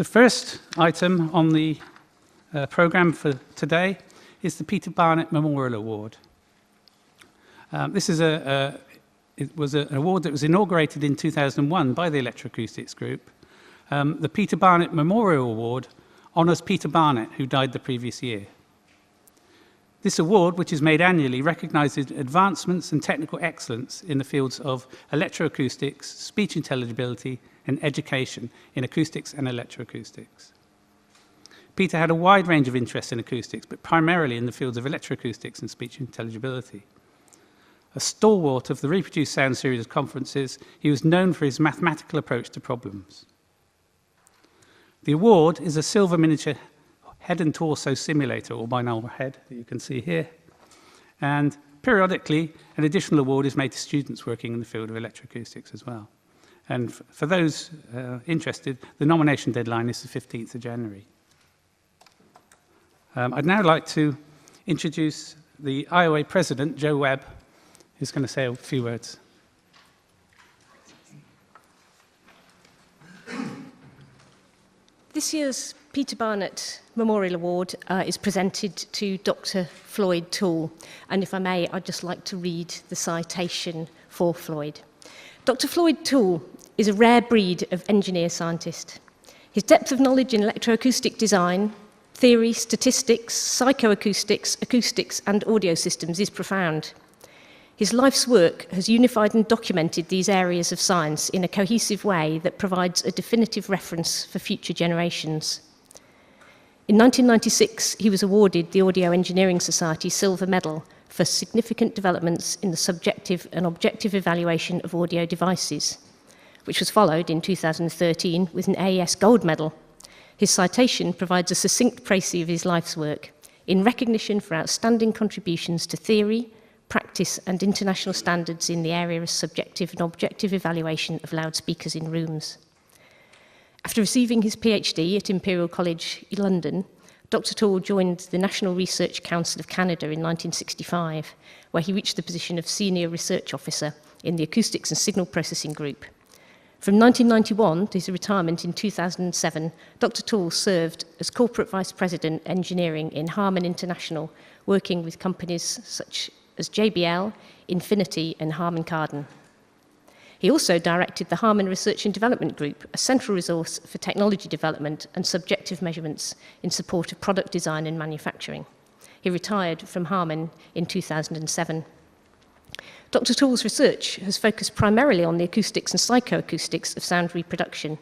The first item on the programme for today is the Peter Barnett Memorial Award. This is it was an award that was inaugurated in 2001 by the Electro-acoustics Group. The Peter Barnett Memorial Award honours Peter Barnett, who died the previous year. This award, which is made annually, recognises advancements and technical excellence in the fields of electroacoustics, speech intelligibility, and education in acoustics and electroacoustics. Peter had a wide range of interests in acoustics, but primarily in the fields of electroacoustics and speech intelligibility. A stalwart of the reproduced sound series of conferences, he was known for his mathematical approach to problems. The award is a silver miniature head and torso simulator, or binaural head, that you can see here. And periodically, an additional award is made to students working in the field of electroacoustics as well. And for those interested, the nomination deadline is the 15th of January. I'd now like to introduce the IOA President, Joe Webb, who's going to say a few words. This year's Peter Barnett Memorial Award is presented to Dr. Floyd Toole, and if I may, I'd just like to read the citation for Floyd. Dr. Floyd Toole is a rare breed of engineer-scientist. His depth of knowledge in electroacoustic design, theory, statistics, psychoacoustics, acoustics, and audio systems is profound. His life's work has unified and documented these areas of science in a cohesive way that provides a definitive reference for future generations. In 1996, he was awarded the Audio Engineering Society Silver Medal for significant developments in the subjective and objective evaluation of audio devices, which was followed in 2013 with an AES Gold Medal. His citation provides a succinct précis of his life's work in recognition for outstanding contributions to theory, practice and international standards in the area of subjective and objective evaluation of loudspeakers in rooms. After receiving his PhD at Imperial College London, Dr. Toole joined the National Research Council of Canada in 1965, where he reached the position of Senior Research Officer in the Acoustics and Signal Processing Group. From 1991 to his retirement in 2007, Dr. Toole served as Corporate Vice President Engineering in Harman International, working with companies such as JBL, Infinity, and Harman Kardon. He also directed the Harman Research and Development Group, a central resource for technology development and subjective measurements in support of product design and manufacturing. He retired from Harman in 2007. Dr. Toole's research has focused primarily on the acoustics and psychoacoustics of sound reproduction.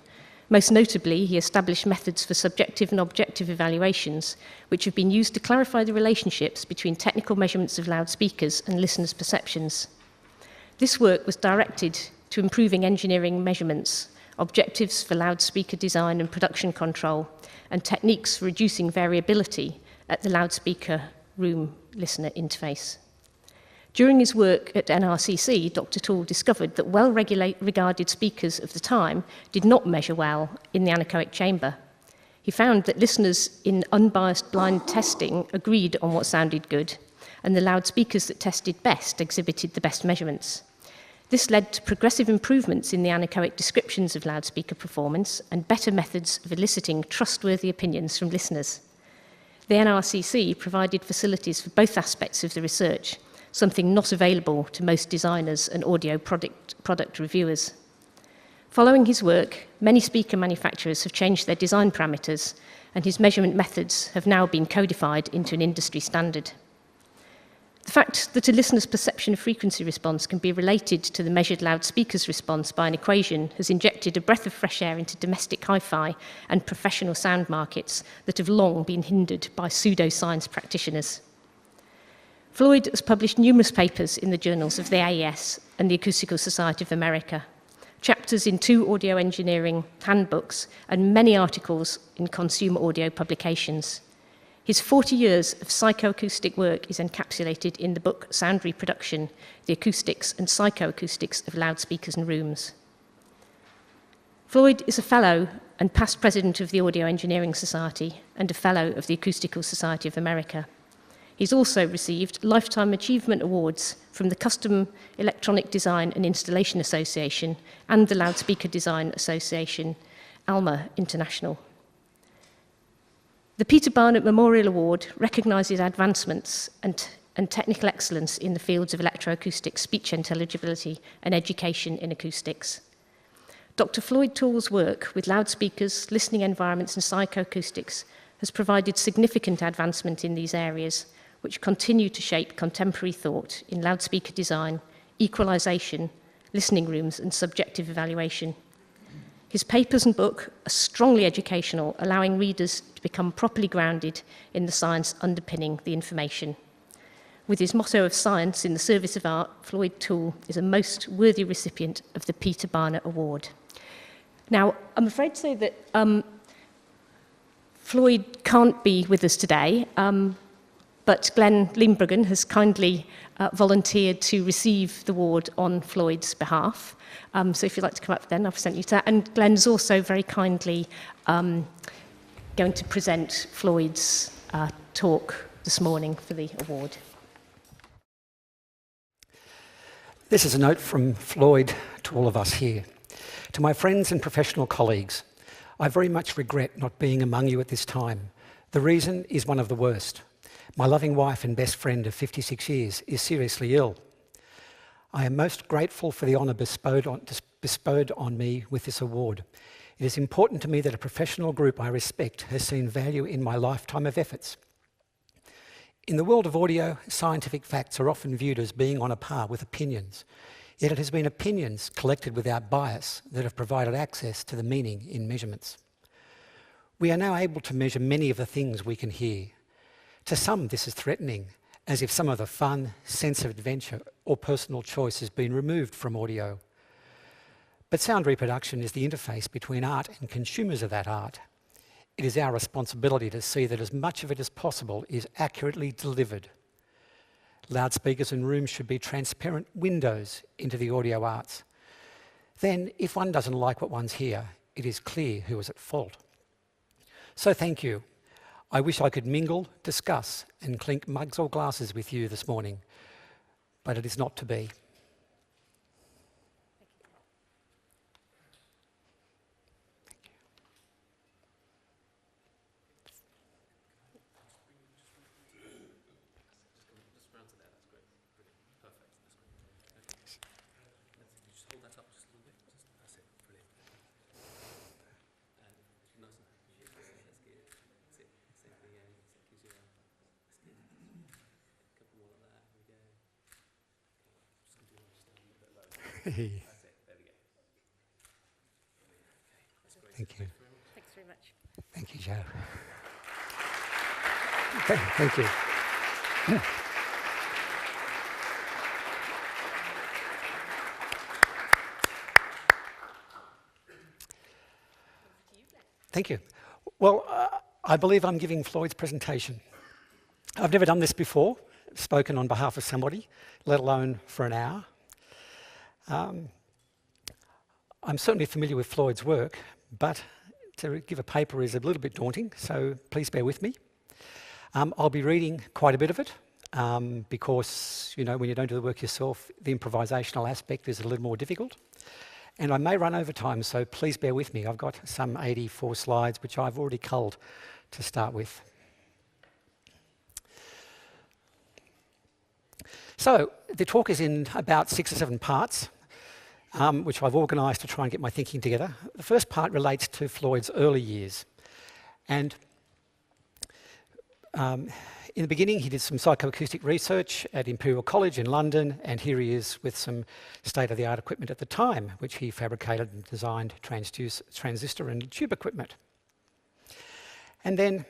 Most notably, he established methods for subjective and objective evaluations, which have been used to clarify the relationships between technical measurements of loudspeakers and listeners' perceptions. This work was directed to improving engineering measurements, objectives for loudspeaker design and production control, and techniques for reducing variability at the loudspeaker room listener interface. During his work at NRCC, Dr. Toole discovered that well-regarded speakers of the time did not measure well in the anechoic chamber. He found that listeners in unbiased blind testing agreed on what sounded good, and the loudspeakers that tested best exhibited the best measurements. This led to progressive improvements in the anechoic descriptions of loudspeaker performance and better methods of eliciting trustworthy opinions from listeners. The NRCC provided facilities for both aspects of the research, something not available to most designers and audio product reviewers. Following his work, many speaker manufacturers have changed their design parameters, and his measurement methods have now been codified into an industry standard. The fact that a listener's perception of frequency response can be related to the measured loudspeaker's response by an equation has injected a breath of fresh air into domestic hi-fi and professional sound markets that have long been hindered by pseudoscience practitioners. Floyd has published numerous papers in the journals of the AES and the Acoustical Society of America, chapters in 2 audio engineering handbooks, and many articles in consumer audio publications. His 40 years of psychoacoustic work is encapsulated in the book Sound Reproduction, The Acoustics and Psychoacoustics of Loudspeakers and Rooms. Floyd is a fellow and past president of the Audio Engineering Society and a fellow of the Acoustical Society of America. He's also received Lifetime Achievement Awards from the Custom Electronic Design and Installation Association and the Loudspeaker Design Association, ALMA International. The Peter Barnett Memorial Award recognises advancements and technical excellence in the fields of electroacoustics, speech intelligibility, and education in acoustics. Dr. Floyd Toole's work with loudspeakers, listening environments, and psychoacoustics has provided significant advancement in these areas, which continue to shape contemporary thought in loudspeaker design, equalisation, listening rooms, and subjective evaluation. His papers and book are strongly educational, allowing readers to become properly grounded in the science underpinning the information. With his motto of science in the service of art, Floyd Toole is a most worthy recipient of the Peter Barnett Award. Now, I'm afraid to say that Floyd can't be with us today, but Glenn Leembruggen has kindly volunteered to receive the award on Floyd's behalf. So if you'd like to come up then, I've sent you to that. And Glenn's also very kindly going to present Floyd's talk this morning for the award. This is a note from Floyd to all of us here. To my friends and professional colleagues, I very much regret not being among you at this time. The reason is one of the worst. My loving wife and best friend of 56 years is seriously ill. I am most grateful for the honour bestowed on me with this award. It is important to me that a professional group I respect has seen value in my lifetime of efforts. In the world of audio, scientific facts are often viewed as being on a par with opinions. Yet it has been opinions collected without bias that have provided access to the meaning in measurements. We are now able to measure many of the things we can hear. To some, this is threatening, as if some of the fun, sense of adventure, or personal choice has been removed from audio. But sound reproduction is the interface between art and consumers of that art. It is our responsibility to see that as much of it as possible is accurately delivered. Loudspeakers and rooms should be transparent windows into the audio arts. Then, if one doesn't like what one's hear, it is clear who is at fault. So thank you. I wish I could mingle, discuss, and clink mugs or glasses with you this morning, but it is not to be. Thank you. Thanks very much. Thank you, Joe. Thank you. Thank you. Well, I believe I'm giving Floyd's presentation. I've never done this before, spoken on behalf of somebody, let alone for an hour. I'm certainly familiar with Floyd's work, but to give a paper is a little bit daunting, so please bear with me. I'll be reading quite a bit of it because, you know, when you don't do the work yourself, the improvisational aspect is a little more difficult. And I may run over time, so please bear with me. I've got some 84 slides, which I've already culled to start with. So the talk is in about 6 or 7 parts, which I've organised to try and get my thinking together. The first part relates to Floyd's early years. And in the beginning, he did some psychoacoustic research at Imperial College in London, and here he is with some state-of-the-art equipment at the time, which he fabricated and designed transistor and tube equipment. And then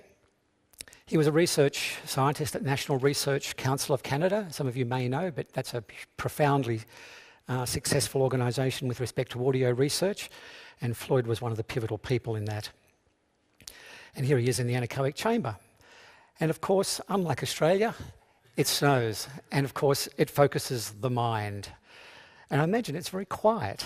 he was a research scientist at National Research Council of Canada. Some of you may know, but that's a profoundly successful organisation with respect to audio research, and Floyd was one of the pivotal people in that. And here he is in the anechoic chamber. And of course, unlike Australia, it snows, and of course, it focuses the mind. And I imagine it's very quiet.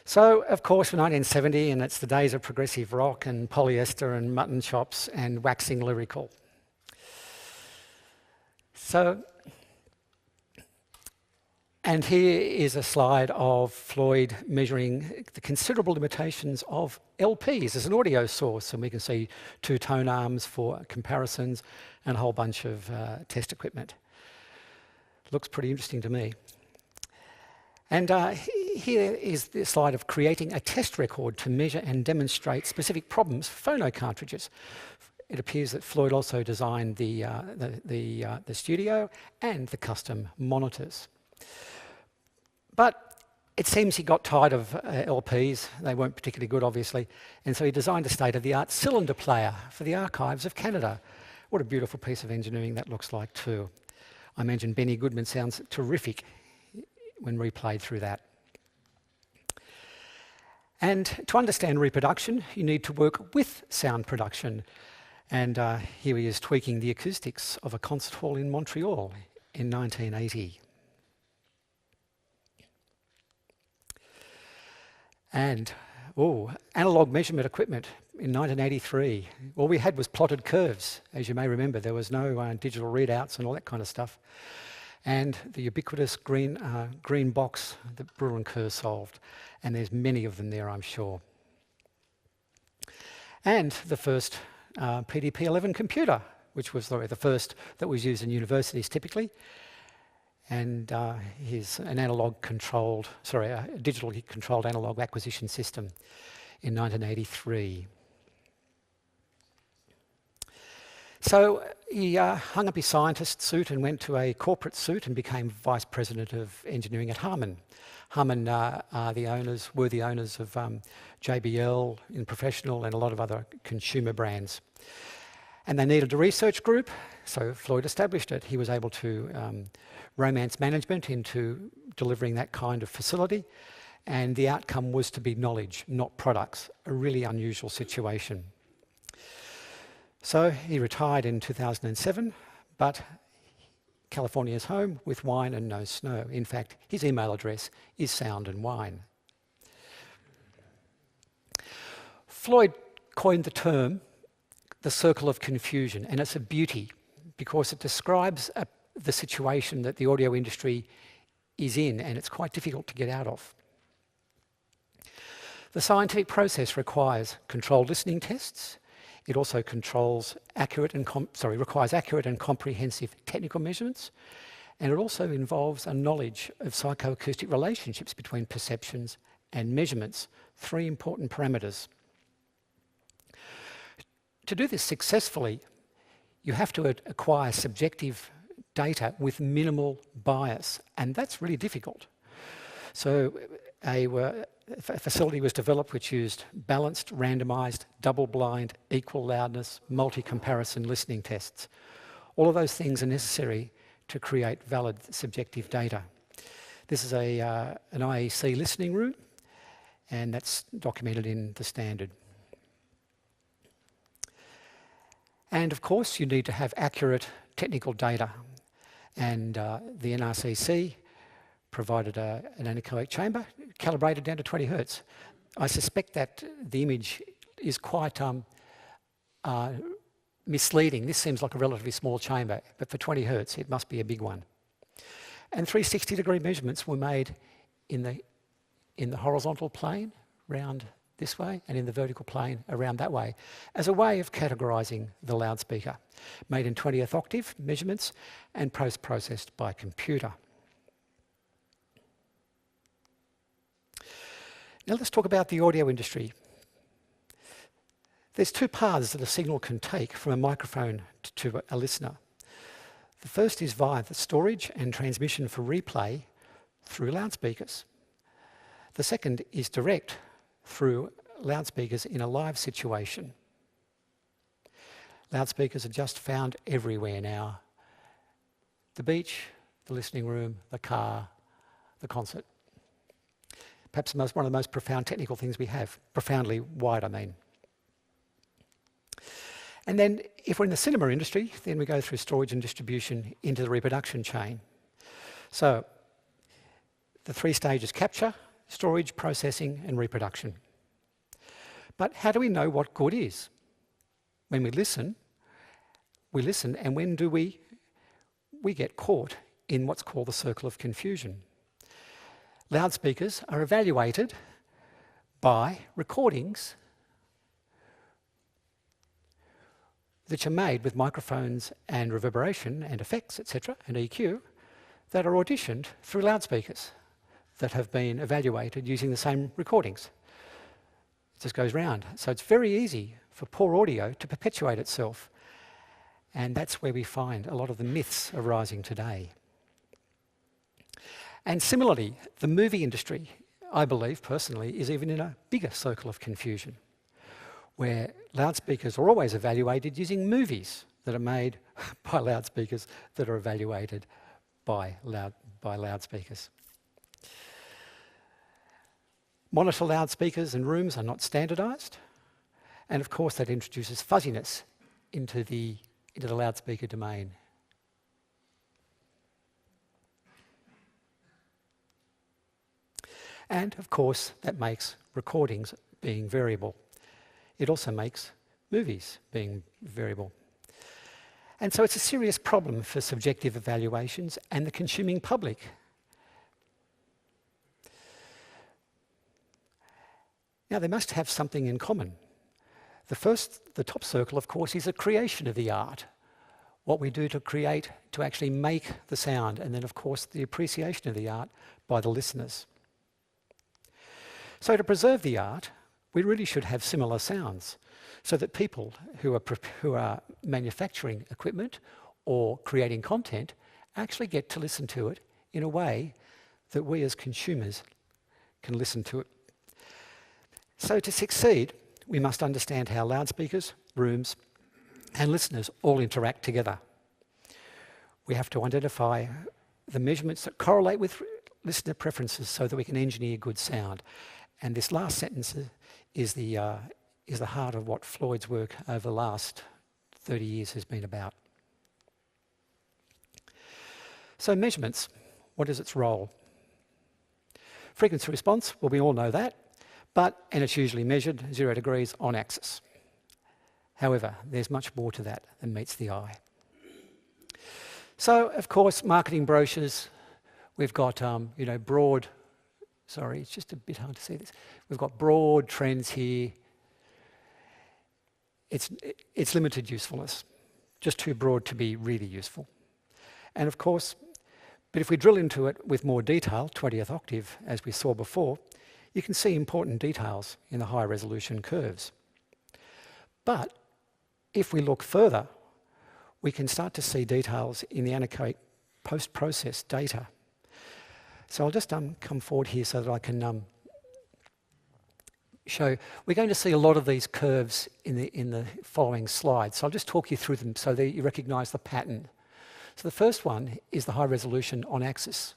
So, of course, for 1970, and it's the days of progressive rock and polyester and mutton chops and waxing lyrical. And here is a slide of Floyd measuring the considerable limitations of LPs as an audio source, and we can see 2 tone arms for comparisons and a whole bunch of test equipment. Looks pretty interesting to me. And here is the slide of creating a test record to measure and demonstrate specific problems for phono cartridges. It appears that Floyd also designed the studio and the custom monitors. But it seems he got tired of LPs. They weren't particularly good, obviously, and so he designed a state-of-the-art cylinder player for the archives of Canada. What a beautiful piece of engineering that looks like too. I imagine Benny Goodman sounds terrific when replayed through that. And to understand reproduction, you need to work with sound production. And here he is tweaking the acoustics of a concert hall in Montreal in 1980. And, analogue measurement equipment in 1983. All we had was plotted curves. As you may remember, there was no digital readouts and all that kind of stuff. And the ubiquitous green box that Brill and Kerr solved. And there's many of them there, I'm sure. And the first PDP-11 computer, which was the first that was used in universities typically. And here's an a digitally controlled analog acquisition system in 1983. So he hung up his scientist suit and went to a corporate suit and became vice president of engineering at Harman. Harman were the owners of JBL in professional and a lot of other consumer brands. And they needed a research group, so Floyd established it. He was able to romance management into delivering that kind of facility, and the outcome was to be knowledge, not products, a really unusual situation. So he retired in 2007, but California's home with wine and no snow. In fact, his email address is sound and wine. Floyd coined the term the circle of confusion, and it's a beauty because it describes the situation that the audio industry is in, and it's quite difficult to get out of. The scientific process requires controlled listening tests. It also requires accurate and comprehensive technical measurements, and it also involves a knowledge of psychoacoustic relationships between perceptions and measurements, 3 important parameters. To do this successfully, you have to acquire subjective data with minimal bias, and that's really difficult. So a facility was developed which used balanced, randomised, double-blind, equal loudness, multi-comparison listening tests. All of those things are necessary to create valid subjective data. This is an IEC listening route, and that's documented in the standard. And of course, you need to have accurate technical data. And the NRCC provided an anechoic chamber calibrated down to 20 hertz. I suspect that the image is quite misleading. This seems like a relatively small chamber, but for 20 hertz, it must be a big one. And 360-degree measurements were made in the horizontal plane round this way and in the vertical plane around that way as a way of categorising the loudspeaker, made in 20th octave measurements and post-processed by computer. Now let's talk about the audio industry. There's 2 paths that a signal can take from a microphone to a listener. The first is via the storage and transmission for replay through loudspeakers. The second is direct through loudspeakers in a live situation. Loudspeakers are just found everywhere now. The beach, the listening room, the car, the concert. Perhaps one of the most profound technical things we have. Profoundly wide, I mean. And then if we're in the cinema industry, then we go through storage and distribution into the reproduction chain. So the 3 stages: capture, storage, processing, and reproduction. But how do we know what good is? When we listen, and when do we get caught in what's called the circle of confusion? loudspeakers are evaluated by recordings that are made with microphones and reverberation and effects, etc., and EQ, that are auditioned through loudspeakers that have been evaluated using the same recordings. It just goes round. So it's very easy for poor audio to perpetuate itself. And that's where we find a lot of the myths arising today. And similarly, the movie industry, I believe personally, is even in a bigger circle of confusion, where loudspeakers are always evaluated using movies that are made by loudspeakers that are evaluated by loudspeakers. Monitor loudspeakers in rooms are not standardised, and of course that introduces fuzziness into the loudspeaker domain. And of course that makes recordings being variable. It also makes movies being variable. And so it's a serious problem for subjective evaluations and the consuming public. Now, they must have something in common. The top circle, of course, is a creation of the art. What we do to create, to actually make the sound, and then, of course, the appreciation of the art by the listeners. So to preserve the art, we really should have similar sounds, so that people who are manufacturing equipment or creating content actually get to listen to it in a way that we as consumers can listen to it. So to succeed, we must understand how loudspeakers, rooms, and listeners all interact together. We have to identify the measurements that correlate with listener preferences so that we can engineer good sound. And this last sentence is the heart of what Floyd's work over the last 30 years has been about. So measurements, what is its role? Frequency response, well, we all know that, and it's usually measured 0 degrees on axis. However, there's much more to that than meets the eye. So, of course, marketing brochures, we've got, broad, sorry, it's just a bit hard to see this. We've got broad trends here. It's limited usefulness, just too broad to be really useful. And of course, but if we drill into it with more detail, 20th octave, as we saw before, you can see important details in the high resolution curves. But if we look further, we can start to see details in the anechoic post-process data. So I'll just come forward here so that I can show. We're going to see a lot of these curves in the following slides. So I'll just talk you through them so that you recognise the pattern. So the first one is the high resolution on axis.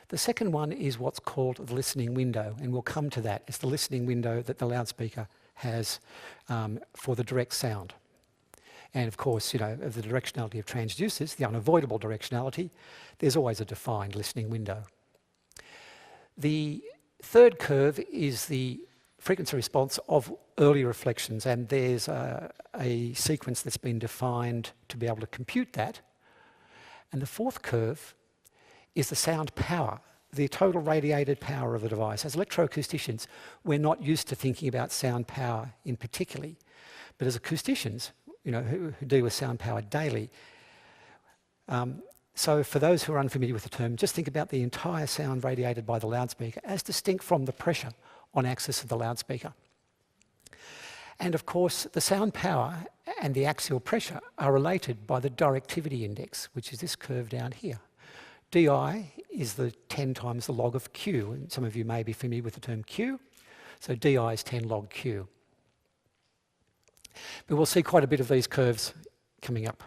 The second one is what's called the listening window, and we'll come to that. It's the listening window that the loudspeaker has for the direct sound. And of course, of the directionality of transducers, the unavoidable directionality, there's always a defined listening window. The third curve is the frequency response of early reflections, and there's a sequence that's been defined to be able to compute that. And the fourth curve is the sound power, the total radiated power of the device. As electroacousticians, we're not used to thinking about sound power in particularly, but as acousticians, who deal with sound power daily. So for those who are unfamiliar with the term, just think about the entire sound radiated by the loudspeaker as distinct from the pressure on axis of the loudspeaker. And of course, the sound power and the axial pressure are related by the directivity index, which is this curve down here. DI is the 10 times the log of Q, and some of you may be familiar with the term Q. So DI is 10 log Q. But we'll see quite a bit of these curves coming up.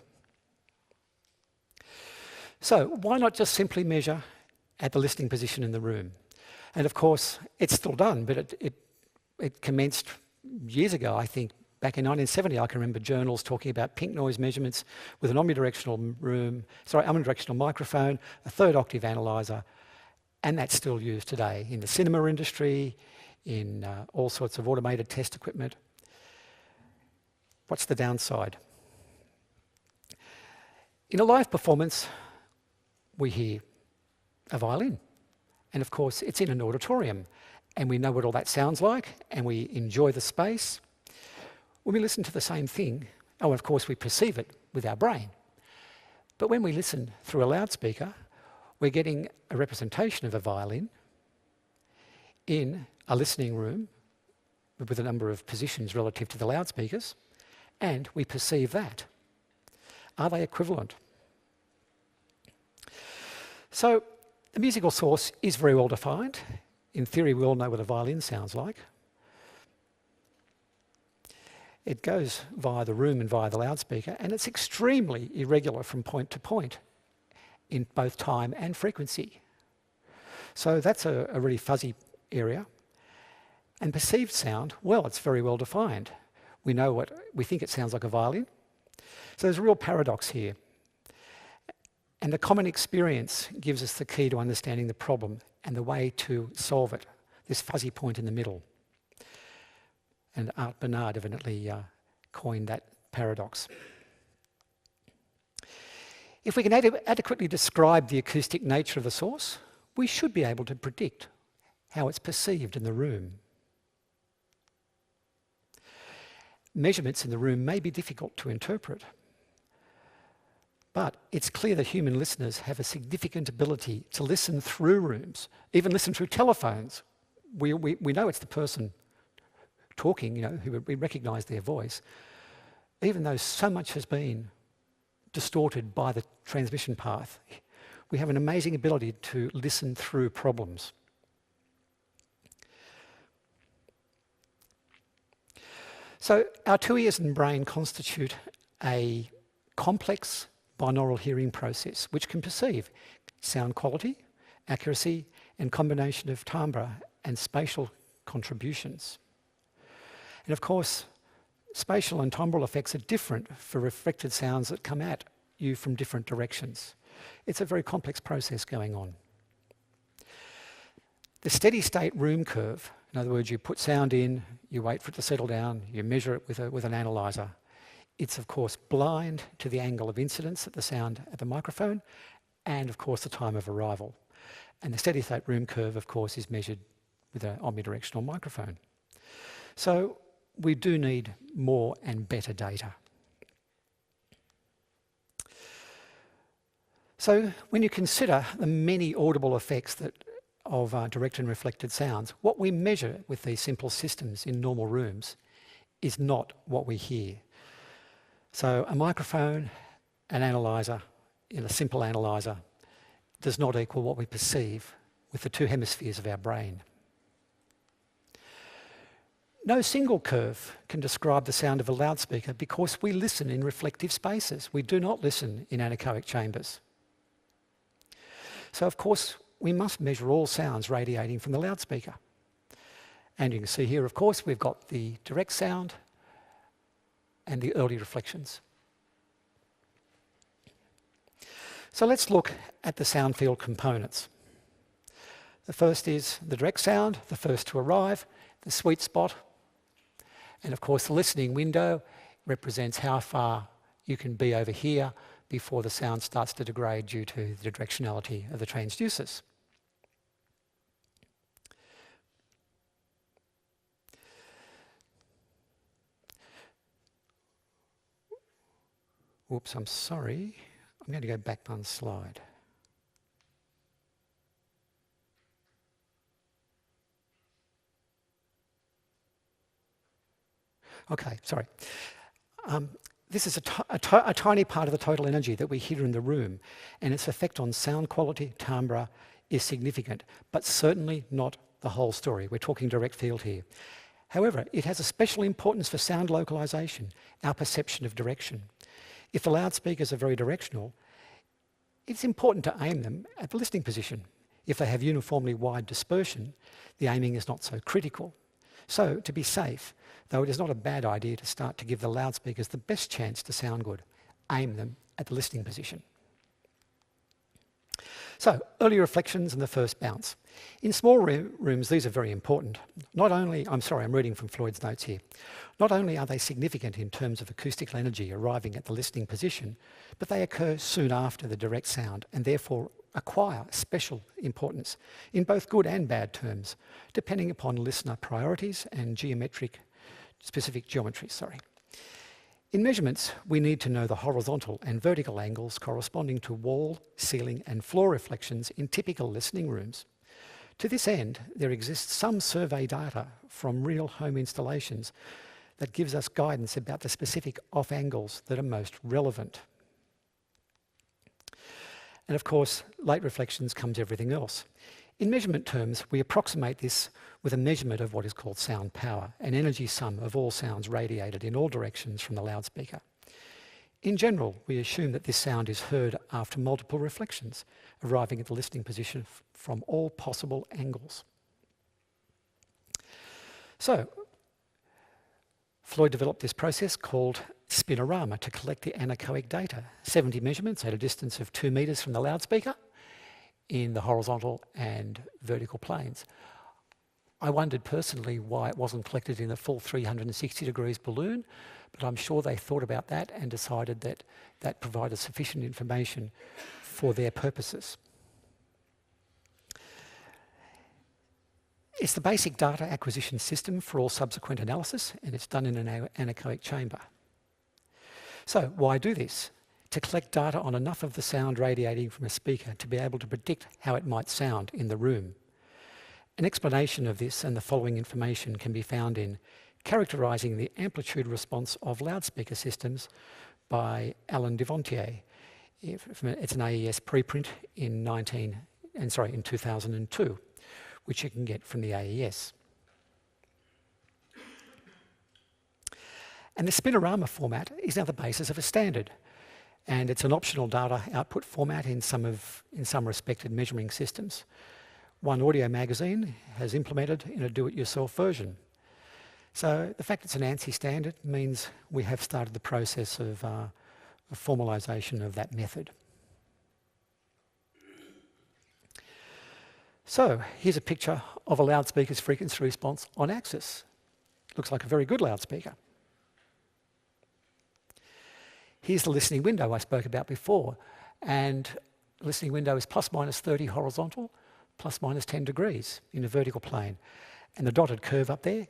So why not just simply measure at the listening position in the room? And of course, it's still done, but it commenced years ago, I think. Back in 1970, I can remember journals talking about pink noise measurements with an omnidirectional microphone, a third octave analyzer, and that's still used today in the cinema industry, in all sorts of automated test equipment. What's the downside? In a live performance, we hear a violin, And of course, it's in an auditorium, and we know what all that sounds like, and we enjoy the space. When we listen to the same thing, oh, of course, we perceive it with our brain. But when we listen through a loudspeaker, we're getting a representation of a violin in a listening room with a number of positions relative to the loudspeakers, and we perceive that. Are they equivalent? So the musical source is very well defined. In theory, we all know what a violin sounds like. It goes via the room and via the loudspeaker, and it's extremely irregular from point to point in both time and frequency. So that's a really fuzzy area. And perceived sound, well, it's very well defined. We know what we think it sounds like a violin. So there's a real paradox here. And the common experience gives us the key to understanding the problem and the way to solve it, this fuzzy point in the middle. And Art Bernard evidently coined that paradox. If we can adequately describe the acoustic nature of the source, we should be able to predict how it's perceived in the room. Measurements in the room may be difficult to interpret, but it's clear that human listeners have a significant ability to listen through rooms, even listen through telephones. We know it's the person talking, who we recognise their voice, even though so much has been distorted by the transmission path. We have an amazing ability to listen through problems. So our two ears and brain constitute a complex binaural hearing process which can perceive sound quality, accuracy, and combination of timbre and spatial contributions. And of course, spatial and timbral effects are different for reflected sounds that come at you from different directions. It's a very complex process going on. The steady state room curve, in other words, you put sound in, you wait for it to settle down, you measure it with an analyzer. It's of course blind to the angle of incidence at the sound at the microphone and of course the time of arrival. And the steady state room curve of course is measured with an omnidirectional microphone. So we do need more and better data. So when you consider the many audible effects of direct and reflected sounds, what we measure with these simple systems in normal rooms is not what we hear. So a microphone, an analyzer, in a simple analyzer, does not equal what we perceive with the two hemispheres of our brain. No single curve can describe the sound of a loudspeaker because we listen in reflective spaces. We do not listen in anechoic chambers. So of course, we must measure all sounds radiating from the loudspeaker. And you can see here, of course, we've got the direct sound and the early reflections. So let's look at the sound field components. The first is the direct sound, the first to arrive, the sweet spot, and of course the listening window represents how far you can be over here before the sound starts to degrade due to the directionality of the transducers. Whoops, I'm sorry. I'm going to go back one slide. Okay, sorry. This is a tiny part of the total energy that we hear in the room, and its effect on sound quality, timbre, is significant, but certainly not the whole story. We're talking direct field here. However, it has a special importance for sound localization, our perception of direction. If the loudspeakers are very directional, it's important to aim them at the listening position. If they have uniformly wide dispersion, the aiming is not so critical. So, to be safe, though it is not a bad idea to start to give the loudspeakers the best chance to sound good, aim them at the listening position. So, early reflections and the first bounce. In small rooms, these are very important. I'm reading from Floyd's notes here. Not only are they significant in terms of acoustical energy arriving at the listening position, but they occur soon after the direct sound and therefore acquire special importance in both good and bad terms, depending upon listener priorities and specific geometry. In measurements, we need to know the horizontal and vertical angles corresponding to wall, ceiling and floor reflections in typical listening rooms. To this end, there exists some survey data from real home installations that gives us guidance about the specific off angles that are most relevant. And of course, late reflections comes everything else. In measurement terms, we approximate this with a measurement of what is called sound power, an energy sum of all sounds radiated in all directions from the loudspeaker. In general, we assume that this sound is heard after multiple reflections, arriving at the listening position from all possible angles. So, Floyd developed this process called spinorama to collect the anechoic data, 70 measurements at a distance of 2 metres from the loudspeaker in the horizontal and vertical planes. I wondered personally why it wasn't collected in a full 360 degrees balloon, but I'm sure they thought about that and decided that that provided sufficient information for their purposes. It's the basic data acquisition system for all subsequent analysis, and it's done in an anechoic chamber. So why do this? To collect data on enough of the sound radiating from a speaker to be able to predict how it might sound in the room. An explanation of this and the following information can be found in Characterising the Amplitude Response of Loudspeaker Systems by Alan Devontier. It's an AES preprint in 2002, which you can get from the AES. And the spinorama format is now the basis of a standard, and it's an optional data output format in some respected measuring systems. One audio magazine has implemented in a do-it-yourself version. So the fact it's an ANSI standard means we have started the process of formalisation of that method. So here's a picture of a loudspeaker's frequency response on axis. Looks like a very good loudspeaker. Here's the listening window I spoke about before, and the listening window is plus minus 30 horizontal, plus minus 10 degrees in a vertical plane. And the dotted curve up there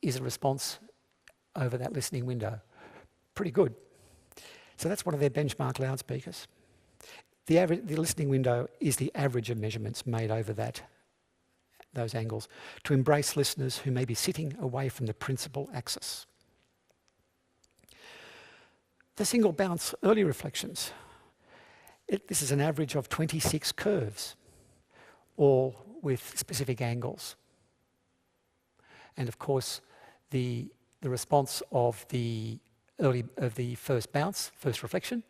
is a response over that listening window. Pretty good. So that's one of their benchmark loudspeakers. The listening window is the average of measurements made over those angles to embrace listeners who may be sitting away from the principal axis. The single bounce early reflections. This is an average of 26 curves, all with specific angles. And of course, the response of the first bounce, first reflection,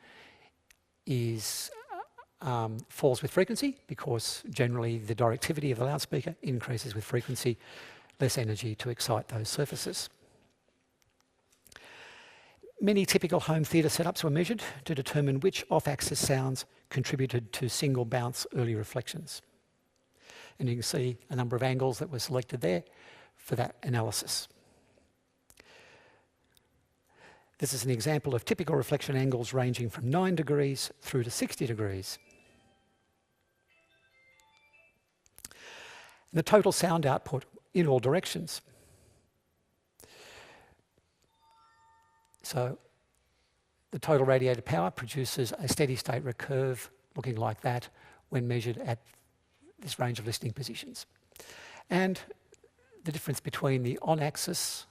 falls with frequency because generally the directivity of the loudspeaker increases with frequency, less energy to excite those surfaces. Many typical home theatre setups were measured to determine which off-axis sounds contributed to single bounce early reflections. And you can see a number of angles that were selected there for that analysis. This is an example of typical reflection angles ranging from 9 degrees through to 60 degrees. And the total sound output in all directions. So the total radiated power produces a steady state recurve looking like that when measured at this range of listening positions. And the difference between the on-axis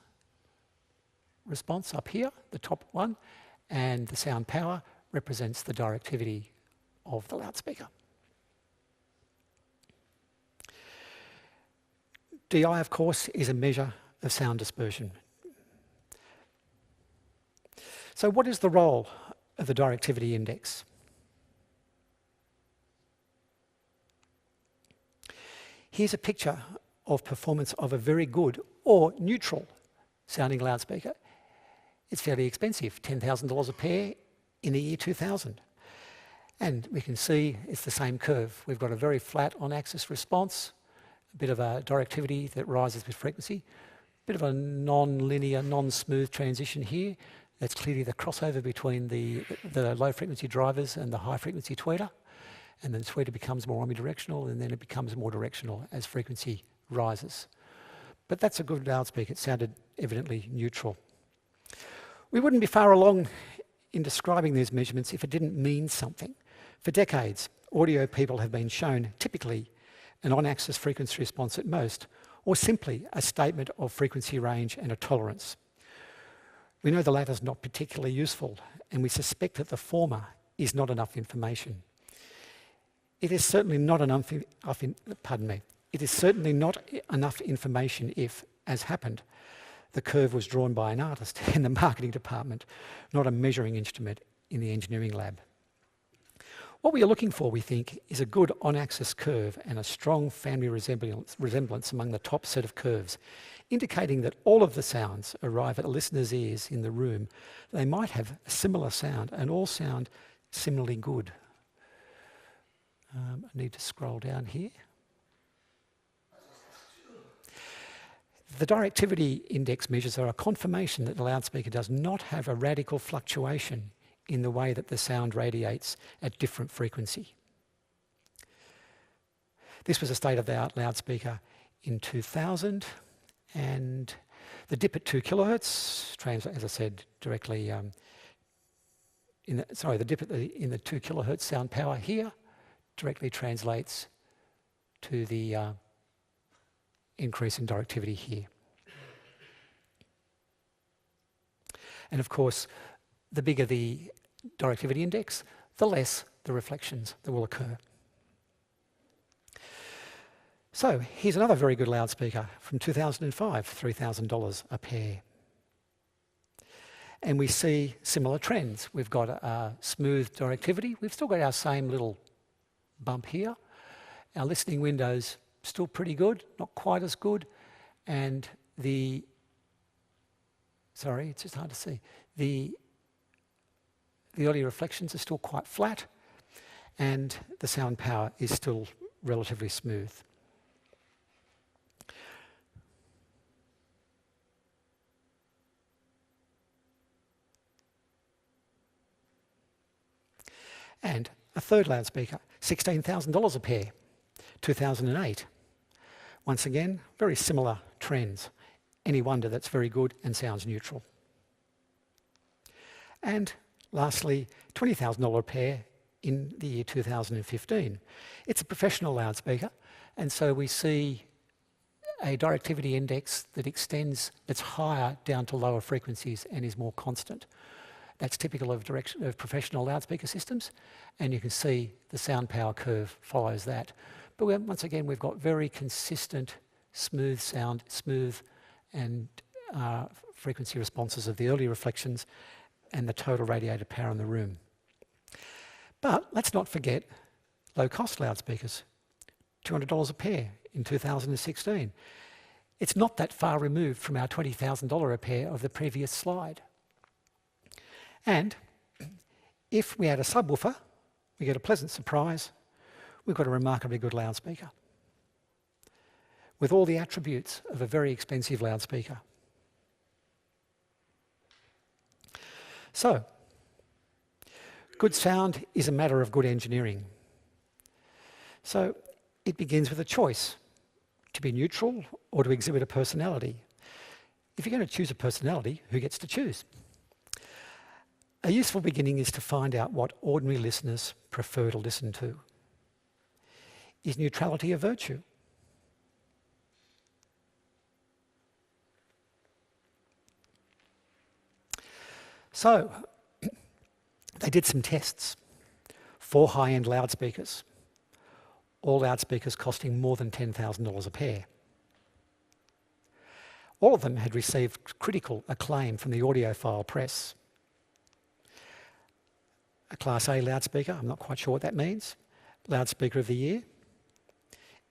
response up here, the top one, and the sound power represents the directivity of the loudspeaker. DI, of course, is a measure of sound dispersion. So what is the role of the directivity index? Here's a picture of performance of a very good or neutral sounding loudspeaker. It's fairly expensive, $10,000 a pair in the year 2000. And we can see it's the same curve. We've got a very flat on-axis response, a bit of a directivity that rises with frequency, a bit of a non-linear, non-smooth transition here. That's clearly the crossover between the low-frequency drivers and the high-frequency tweeter. and then the tweeter becomes more omnidirectional, and then it becomes more directional as frequency rises. But that's a good loudspeaker. It sounded evidently neutral. We wouldn't be far along in describing these measurements if it didn't mean something. For decades, audio people have been shown typically an on-axis frequency response at most, or simply a statement of frequency range and a tolerance. We know the latter is not particularly useful, and we suspect that the former is not enough information. It is certainly not enough information if, as happened, the curve was drawn by an artist in the marketing department, not a measuring instrument in the engineering lab. What we are looking for, we think, is a good on-axis curve and a strong family resemblance among the top set of curves, indicating that all of the sounds arrive at a listener's ears in the room. They might have a similar sound and all sound similarly good. I need to scroll down here. The directivity index measures are a confirmation that the loudspeaker does not have a radical fluctuation in the way that the sound radiates at different frequency. This was a state-of-the-art loudspeaker in 2000, and the dip at 2 kilohertz, as I said, directly the dip in the 2 kilohertz sound power here directly translates to the increase in directivity here. And of course, the bigger the directivity index, the less the reflections that will occur. So here's another very good loudspeaker from 2005, $3,000 a pair. And we see similar trends. We've got a smooth directivity. We've still got our same little bump here. Our listening window's still pretty good, not quite as good. And it's just hard to see. The audio reflections are still quite flat, and the sound power is still relatively smooth. And a third loudspeaker, $16,000 a pair, 2008. Once again, very similar trends. Any wonder that's very good and sounds neutral. And lastly, $20,000 a pair in the year 2015. It's a professional loudspeaker, and so we see a directivity index that extends, that's higher down to lower frequencies and is more constant. That's typical of professional loudspeaker systems, and you can see the sound power curve follows that. But once again, we've got very consistent, smooth sound, smooth and frequency responses of the early reflections and the total radiated power in the room. But let's not forget low-cost loudspeakers, $200 a pair in 2016. It's not that far removed from our $20,000 a pair of the previous slide. And if we add a subwoofer, we get a pleasant surprise. We've got a remarkably good loudspeaker with all the attributes of a very expensive loudspeaker. So, good sound is a matter of good engineering. So, it begins with a choice, to be neutral or to exhibit a personality. If you're going to choose a personality, who gets to choose? A useful beginning is to find out what ordinary listeners prefer to listen to. Is neutrality a virtue? So, they did some tests. 4 high-end loudspeakers, all loudspeakers costing more than $10,000 a pair. All of them had received critical acclaim from the audiophile press. A Class A loudspeaker, I'm not quite sure what that means, Loudspeaker of the Year,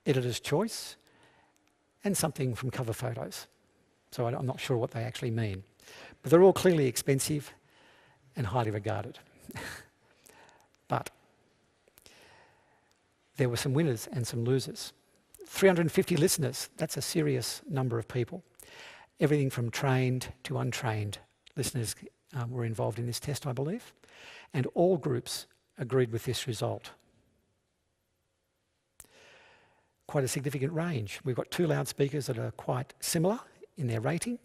Editor's Choice, and something from Cover Photos. So I'm not sure what they actually mean. But they're all clearly expensive and highly regarded. But there were some winners and some losers. 350 listeners, that's a serious number of people. Everything from trained to untrained listeners were involved in this test, I believe. And all groups agreed with this result. quite a significant range. We've got 2 loudspeakers that are quite similar in their rating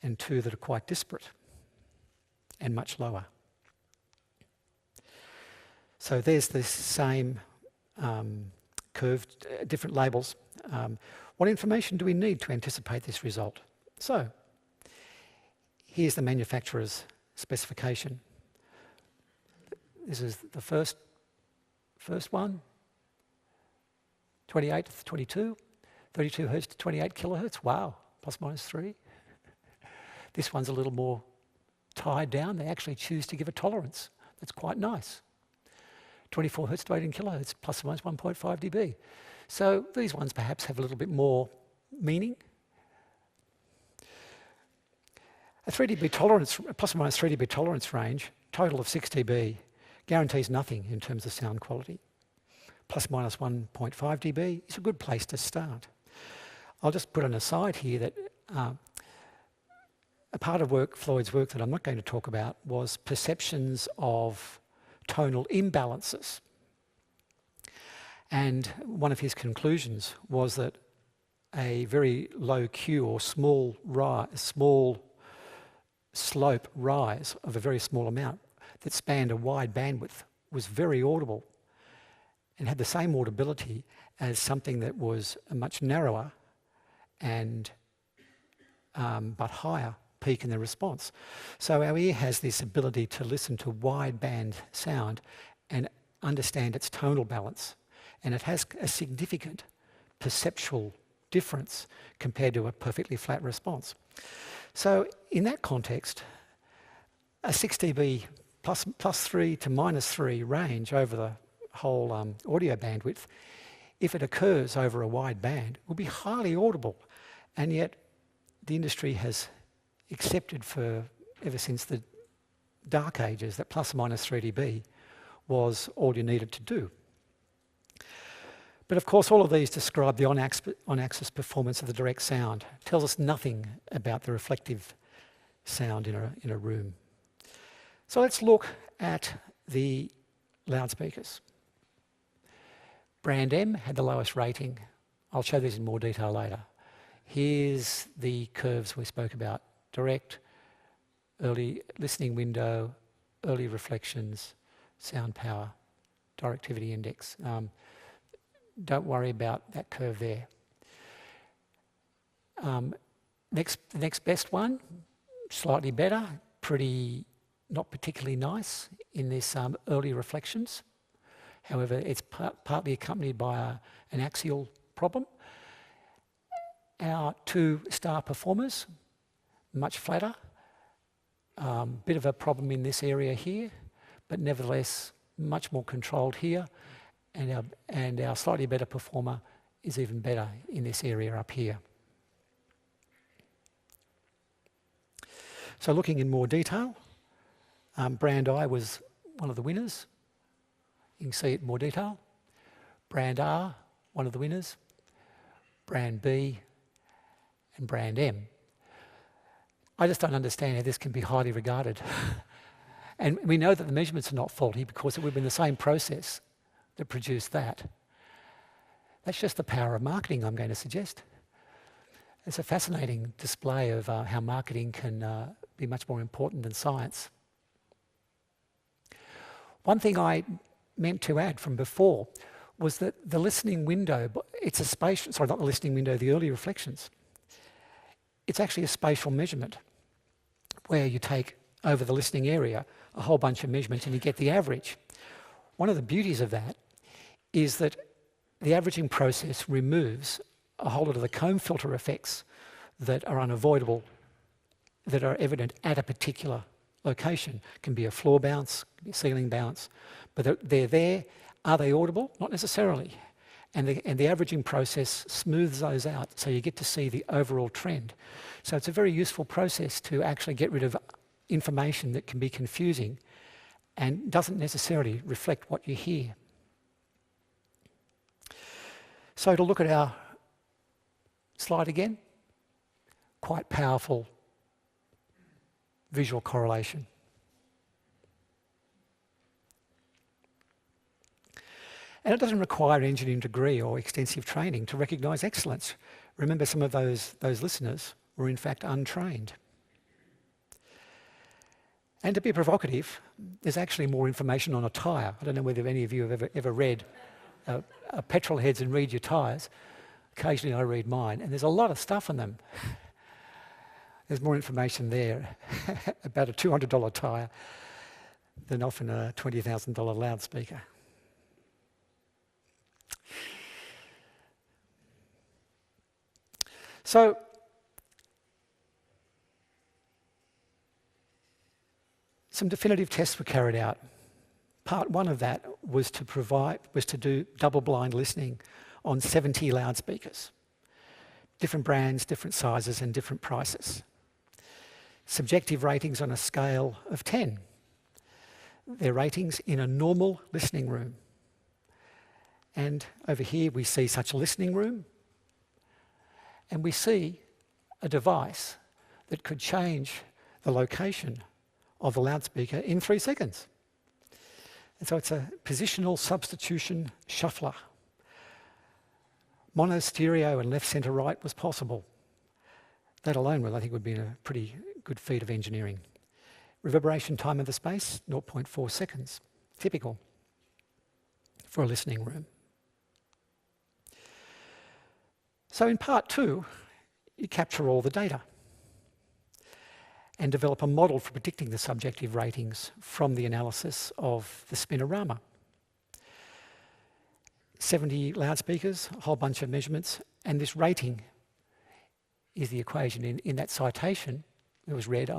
and 2 that are quite disparate and much lower. So there's the same curved, different labels. What information do we need to anticipate this result? So here's the manufacturer's specification. This is the first one, 28 to 22, 32 hertz to 28 kilohertz. Wow, plus minus 3. This one's a little more tied down. They actually choose to give a tolerance. That's quite nice. 24 hertz to 18 kilohertz, plus or minus 1.5 dB. So these ones perhaps have a little bit more meaning. A 3 dB tolerance, plus or minus 3 dB tolerance range, total of 6 dB, guarantees nothing in terms of sound quality. Plus minus 1.5 dB is a good place to start. I'll just put an aside here that a part of Floyd's work that I'm not going to talk about was perceptions of tonal imbalances. And one of his conclusions was that a very low Q or small slope rise of a very small amount that spanned a wide bandwidth was very audible and had the same audibility as something that was a much narrower and but higher peak in the response. So our ear has this ability to listen to wide band sound and understand its tonal balance, and it has a significant perceptual difference compared to a perfectly flat response. So in that context, a 6 dB plus 3 to minus 3 range over the whole audio bandwidth, if it occurs over a wide band, will be highly audible. And yet the industry has accepted ever since the dark ages that plus or minus 3 dB was all you needed to do. But of course, all of these describe the on-axis performance of the direct sound. It tells us nothing about the reflective sound in a room. So let's look at the loudspeakers. Brand M had the lowest rating. I'll show these in more detail later. Here's the curves we spoke about. Direct, early listening window, early reflections, sound power, directivity index. Don't worry about that curve there. The next best one, slightly better, not particularly nice in this early reflections. However, it's partly accompanied by an axial problem. Our 2 star performers, much flatter. Bit of a problem in this area here, but nevertheless much more controlled here. And our slightly better performer is even better in this area up here. So looking in more detail, Brand I was one of the winners. You can see it in more detail. Brand R, one of the winners. Brand B and Brand M. I just don't understand how this can be highly regarded. And we know that the measurements are not faulty because it would have been the same process that produced that. That's just the power of marketing, I'm going to suggest. It's a fascinating display of how marketing can be much more important than science. One thing I meant to add from before was that the listening window, it's a spatial, sorry, not the listening window, the early reflections. It's actually a spatial measurement where you take over the listening area a whole bunch of measurements and you get the average. One of the beauties of that is that the averaging process removes a whole lot of the comb filter effects that are unavoidable, that are evident at a particular location. It can be a floor bounce, can be a ceiling bounce, but they're there. Are they audible? Not necessarily. And the averaging process smooths those out, so you get to see the overall trend. So it's a very useful process to actually get rid of information that can be confusing and doesn't necessarily reflect what you hear. So to look at our slide again, quite powerful visual correlation. And it doesn't require an engineering degree or extensive training to recognise excellence. Remember, some of those listeners were in fact untrained. And to be provocative, there's actually more information on a tyre. I don't know whether any of you have ever read petrol heads and read your tyres. Occasionally I read mine, and there's a lot of stuff on them. There's more information there about a $200 tyre than often a $20,000 loudspeaker. So, some definitive tests were carried out. Part one of that was to do double-blind listening on 70 loudspeakers, different brands, different sizes, and different prices. Subjective ratings on a scale of 10. Their ratings in a normal listening room. And over here we see such a listening room, and we see a device that could change the location of the loudspeaker in 3 seconds. And so it's a positional substitution shuffler. Mono, stereo, and left, centre, right was possible. That alone, I think, would be a pretty good feat of engineering. Reverberation time of the space, 0.4 seconds. Typical for a listening room. So in part two, you capture all the data and develop a model for predicting the subjective ratings from the analysis of the spinorama. 70 loudspeakers, a whole bunch of measurements, and this rating is the equation. In that citation that was read,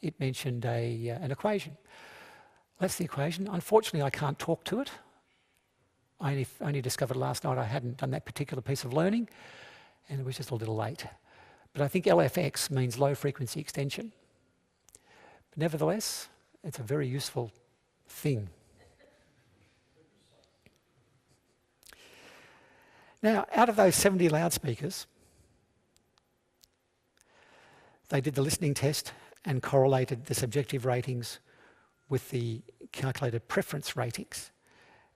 it mentioned an equation. That's the equation. Unfortunately, I can't talk to it. I only discovered last night I hadn't done that particular piece of learning, and it was just a little late. But I think LFX means low frequency extension. But nevertheless, it's a very useful thing. Now, out of those 70 loudspeakers, they did the listening test and correlated the subjective ratings with the calculated preference ratings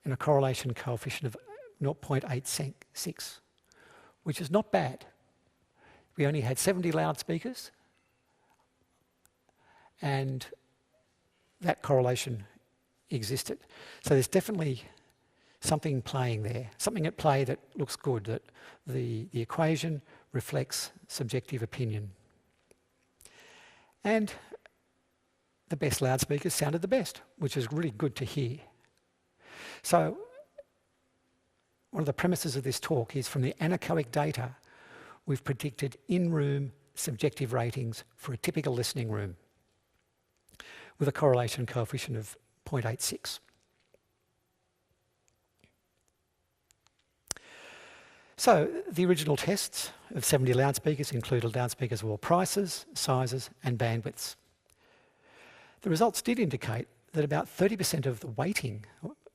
and a correlation coefficient of 0.86, which is not bad. We only had 70 loudspeakers, and that correlation existed. So there's definitely something playing there, something at play that looks good, that the equation reflects subjective opinion. And the best loudspeakers sounded the best, which is really good to hear. So one of the premises of this talk is from the anechoic data, we've predicted in-room subjective ratings for a typical listening room with a correlation coefficient of 0.86. So the original tests of 70 loudspeakers included loudspeakers of all prices, sizes, and bandwidths. The results did indicate that about 30% of the weighting,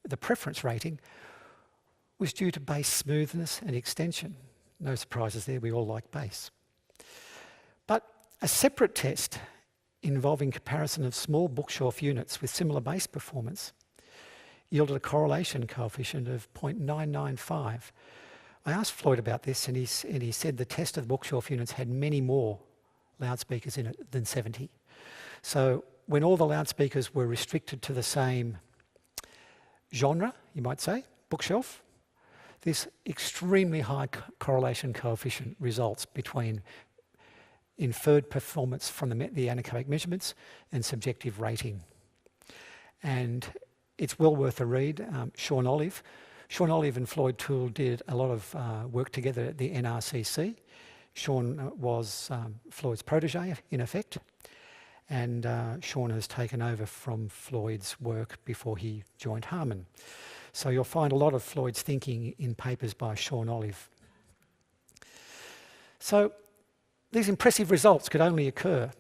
the preference rating, was due to bass smoothness and extension. No surprises there, we all like bass. But a separate test involving comparison of small bookshelf units with similar bass performance yielded a correlation coefficient of 0.995. I asked Floyd about this, and he said the test of the bookshelf units had many more loudspeakers in it than 70. So when all the loudspeakers were restricted to the same genre, you might say, bookshelf, this extremely high correlation coefficient results between inferred performance from the anechoic measurements and subjective rating. And it's well worth a read. Sean Olive and Floyd Toole did a lot of work together at the NRCC. Sean was Floyd's protege, in effect, and Sean has taken over from Floyd's work before he joined Harman. So you'll find a lot of Floyd's thinking in papers by Sean Olive. So these impressive results could only occur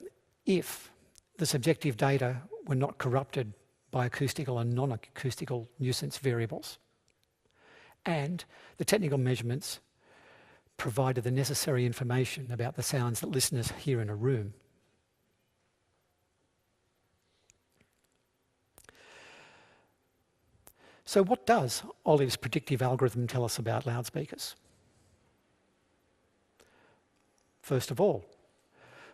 if the subjective data were not corrupted by acoustical and non-acoustical nuisance variables, and the technical measurements provided the necessary information about the sounds that listeners hear in a room. So what does Olive's predictive algorithm tell us about loudspeakers? First of all,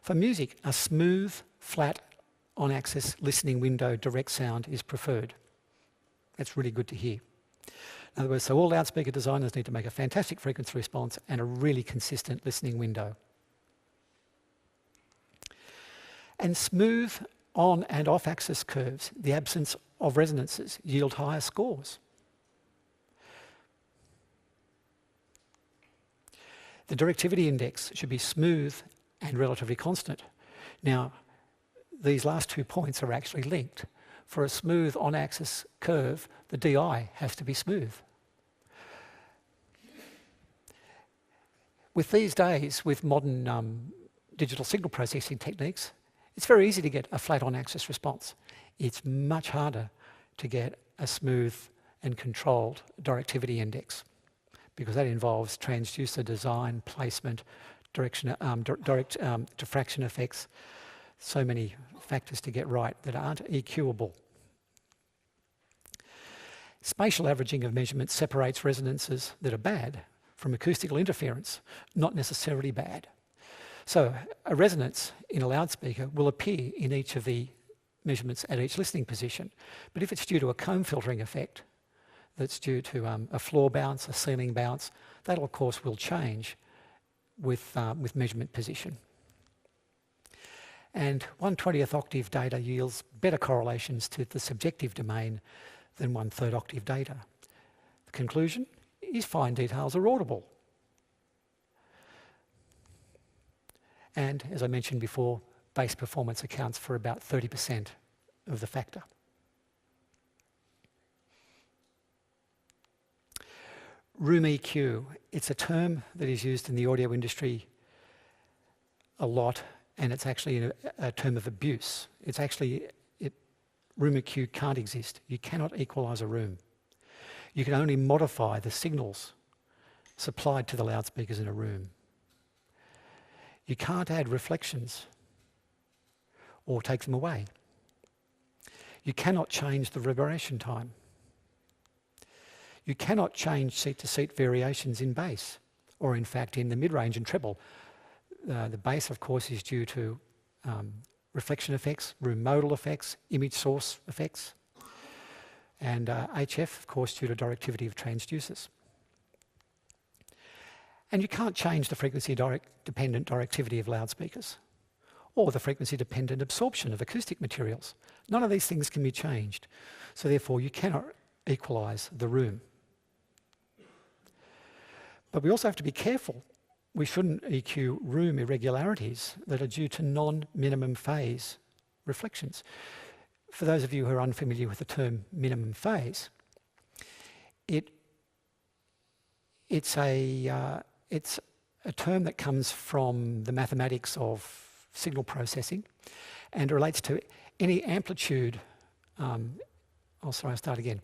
for music, a smooth, flat, on-axis listening window direct sound is preferred. That's really good to hear. In other words, so all loudspeaker designers need to make a fantastic frequency response and a really consistent listening window. And smooth on and off-axis curves, the absence of resonances, yield higher scores. The directivity index should be smooth and relatively constant. Now, these last 2 points are actually linked. For a smooth on-axis curve, the DI has to be smooth. With these days, with modern digital signal processing techniques, it's very easy to get a flat on-axis response. It's much harder to get a smooth and controlled directivity index because that involves transducer design, placement, diffraction effects, so many factors to get right that aren't EQable. Spatial averaging of measurements separates resonances that are bad from acoustical interference, not necessarily bad. So a resonance in a loudspeaker will appear in each of the measurements at each listening position. But if it's due to a comb filtering effect, that's due to a floor bounce, a ceiling bounce, that of course will change with measurement position. And 1/20th octave data yields better correlations to the subjective domain than 1/3 octave data. The conclusion is fine details are audible. And as I mentioned before, bass performance accounts for about 30% of the factor. Room EQ, it's a term that is used in the audio industry a lot, and it's actually a term of abuse. It's actually, room EQ can't exist. You cannot equalise a room. You can only modify the signals supplied to the loudspeakers in a room. You can't add reflections or take them away. You cannot change the reverberation time. You cannot change seat-to-seat variations in bass, or in fact in the mid-range and treble. The bass, of course, is due to reflection effects, room modal effects, image source effects, and HF, of course, due to directivity of transducers. And you can't change the frequency-dependent directivity of loudspeakers or the frequency-dependent absorption of acoustic materials. None of these things can be changed. So therefore, you cannot equalise the room. But we also have to be careful. We shouldn't EQ room irregularities that are due to non-minimum phase reflections. For those of you who are unfamiliar with the term minimum phase, it's a term that comes from the mathematics of signal processing and relates to any amplitude. I'll start again.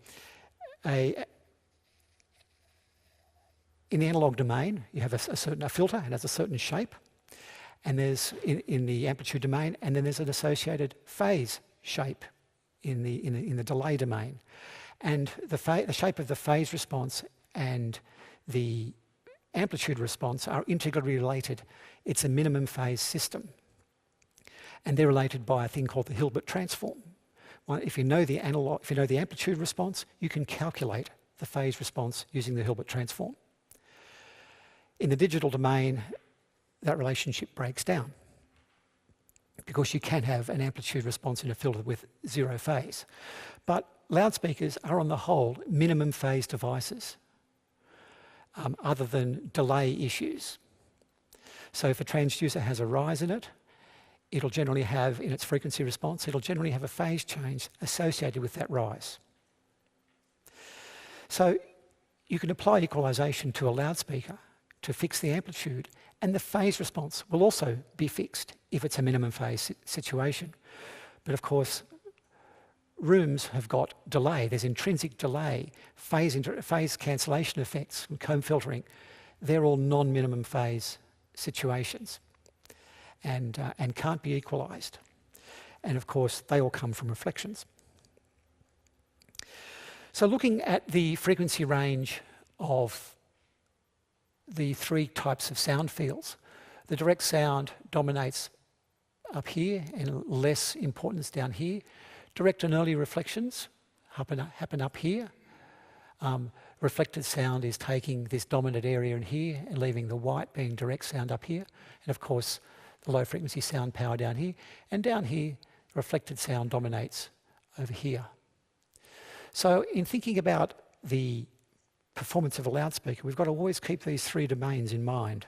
In the analog domain, you have a filter, and has a certain shape, and there's in the amplitude domain, and then there's an associated phase shape in the delay domain, and the shape of the phase response and the amplitude response are integrally related. It's a minimum phase system, and they're related by a thing called the Hilbert transform. Well, if you know the amplitude response, you can calculate the phase response using the Hilbert transform. In the digital domain, that relationship breaks down because you can have an amplitude response in a filter with zero phase. But loudspeakers are on the whole minimum phase devices, other than delay issues. So if a transducer has a rise in it, it'll generally have, in its frequency response, it'll generally have a phase change associated with that rise. So you can apply equalisation to a loudspeaker to fix the amplitude, and the phase response will also be fixed if it's a minimum phase situation. But of course, rooms have got delay. There's intrinsic delay, phase cancellation effects from comb filtering. They're all non-minimum phase situations and can't be equalised. And of course, they all come from reflections. So looking at the frequency range of the three types of sound fields, the direct sound dominates up here and less importance down here. Direct and early reflections happen up here. Reflected sound is taking this dominant area in here and leaving the white being direct sound up here. And of course, the low frequency sound power down here. And down here, reflected sound dominates over here. So in thinking about the performance of a loudspeaker, we've got to always keep these three domains in mind.